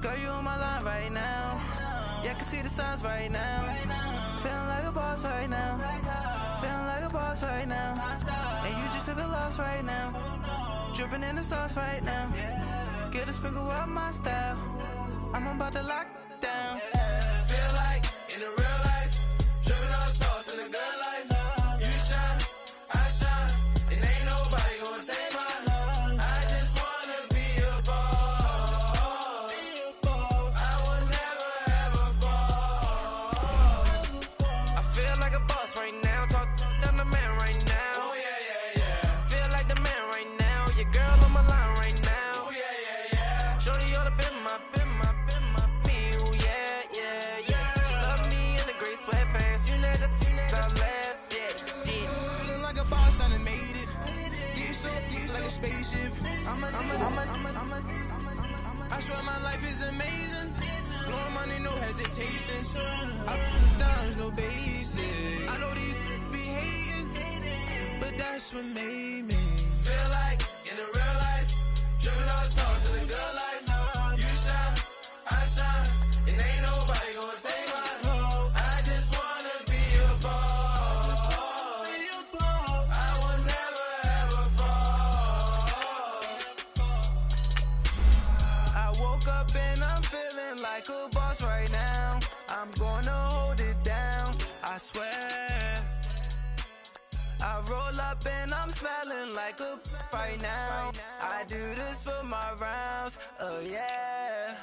Girl, you on my line right now. Yeah, I can see the signs right now. Feeling like a boss right now. Feeling like a boss right now. And you just took a loss right now. Dripping in the sauce right now. Get a sprinkle up my style. I'm about to lock down. Feel like in the real life, dripping on sauce in the good life. You shine, I shine, and ain't nobody gonna take mine. I just wanna be a boss. I will never ever fall. I feel like a boss right now. Talk to the man right now. Oh yeah. Feel like the man right now. Your girl on my line right now. Oh yeah. Shorty oughta been my me. Oh yeah. She love me in the gray sweatpants. You never left. Yeah. Feeling like a boss, I done made it. Get so like a spaceship. I swear my life is amazing. Blowing money, no hesitation. I put down, no basic. I know these be hating, but that's what made me feel like in the real life, dripping on sauce in the good life. You shine, I shine, and ain't nobody gonna take mine. I just wanna be a boss. I will never ever fall. I woke up and I'm feeling like a boss right now. I'm gonna hold it down, I swear. I roll up and I'm smelling like a right now. I do this for my rounds, oh yeah.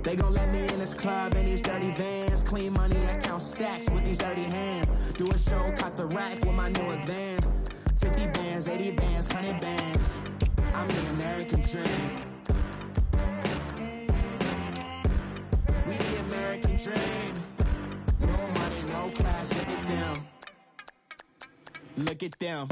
They gon' let me in this club in these dirty vans. Clean money, I count stacks with these dirty hands. Do a show, cop the rack with my new advance. 50 bands, 80 bands, 100 bands. I'm the American dream. We the American dream. No money, no class, look at them. Look at them,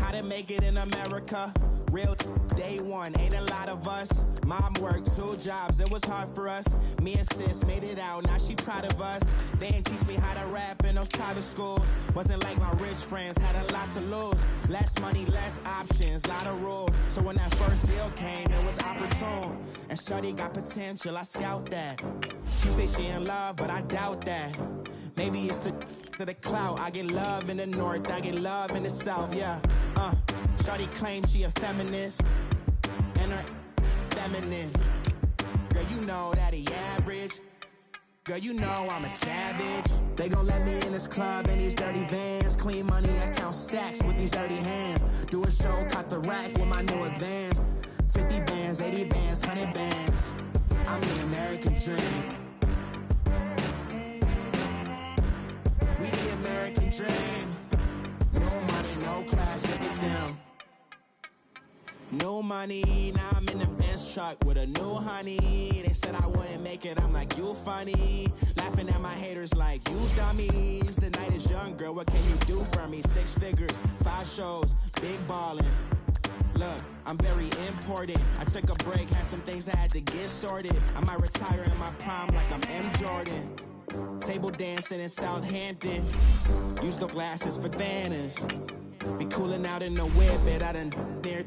how to make it in America. Real day one, ain't a lot of us. Mom worked 2 jobs, it was hard for us. Me and sis made it out, now she proud of us. They didn't teach me how to rap in those private schools. Wasn't like my rich friends, had a lot to lose. Less money, less options, lot of rules. So when that first deal came, it was opportune. And shorty got potential, I scout that. She say she in love, but I doubt that. Maybe it's to the clout. I get love in the north, I get love in the south, yeah. Shorty claims she a feminist, and her feminine. Girl, you know that he average. Girl, you know I'm a savage. They gon' let me in this club in these dirty vans. Clean money, I count stacks with these dirty hands. Do a show, caught the rack with my new advance. 50 bands, 80 bands, 100 bands. I'm the American dream. We the American dream. No money, no class, look at them. No money, now I'm in the Benz truck with a new honey. They said I wouldn't make it, I'm like, you funny. Laughing at my haters like, you dummies. The night is young, girl, what can you do for me? 6 figures, 5 shows, big ballin'. Look, I'm very important. I took a break, had some things I had to get sorted. I might retire in my prime like I'm M. Jordan. Table dancing in Southampton. Use the glasses for banners. Be cooling out in the whip, and I done near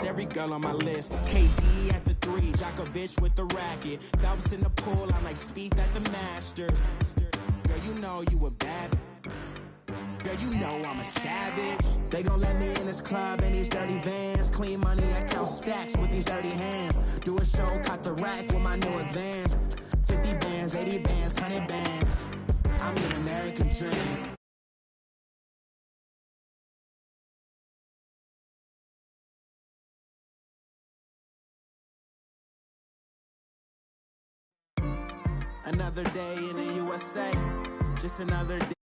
every girl on my list. KD at the 3, Djokovic with the racket. Phelps in the pool, I'm like Speed at the Masters. Girl, you know you a bad. Girl, you know I'm a savage. They gon' let me in this club in these dirty vans. Clean money, I count stacks with these dirty hands. Do a show, caught the rack with my new advance. 50 bands, 80 bands, 100 bands. I'm the American dream. Another day in the USA, just another day.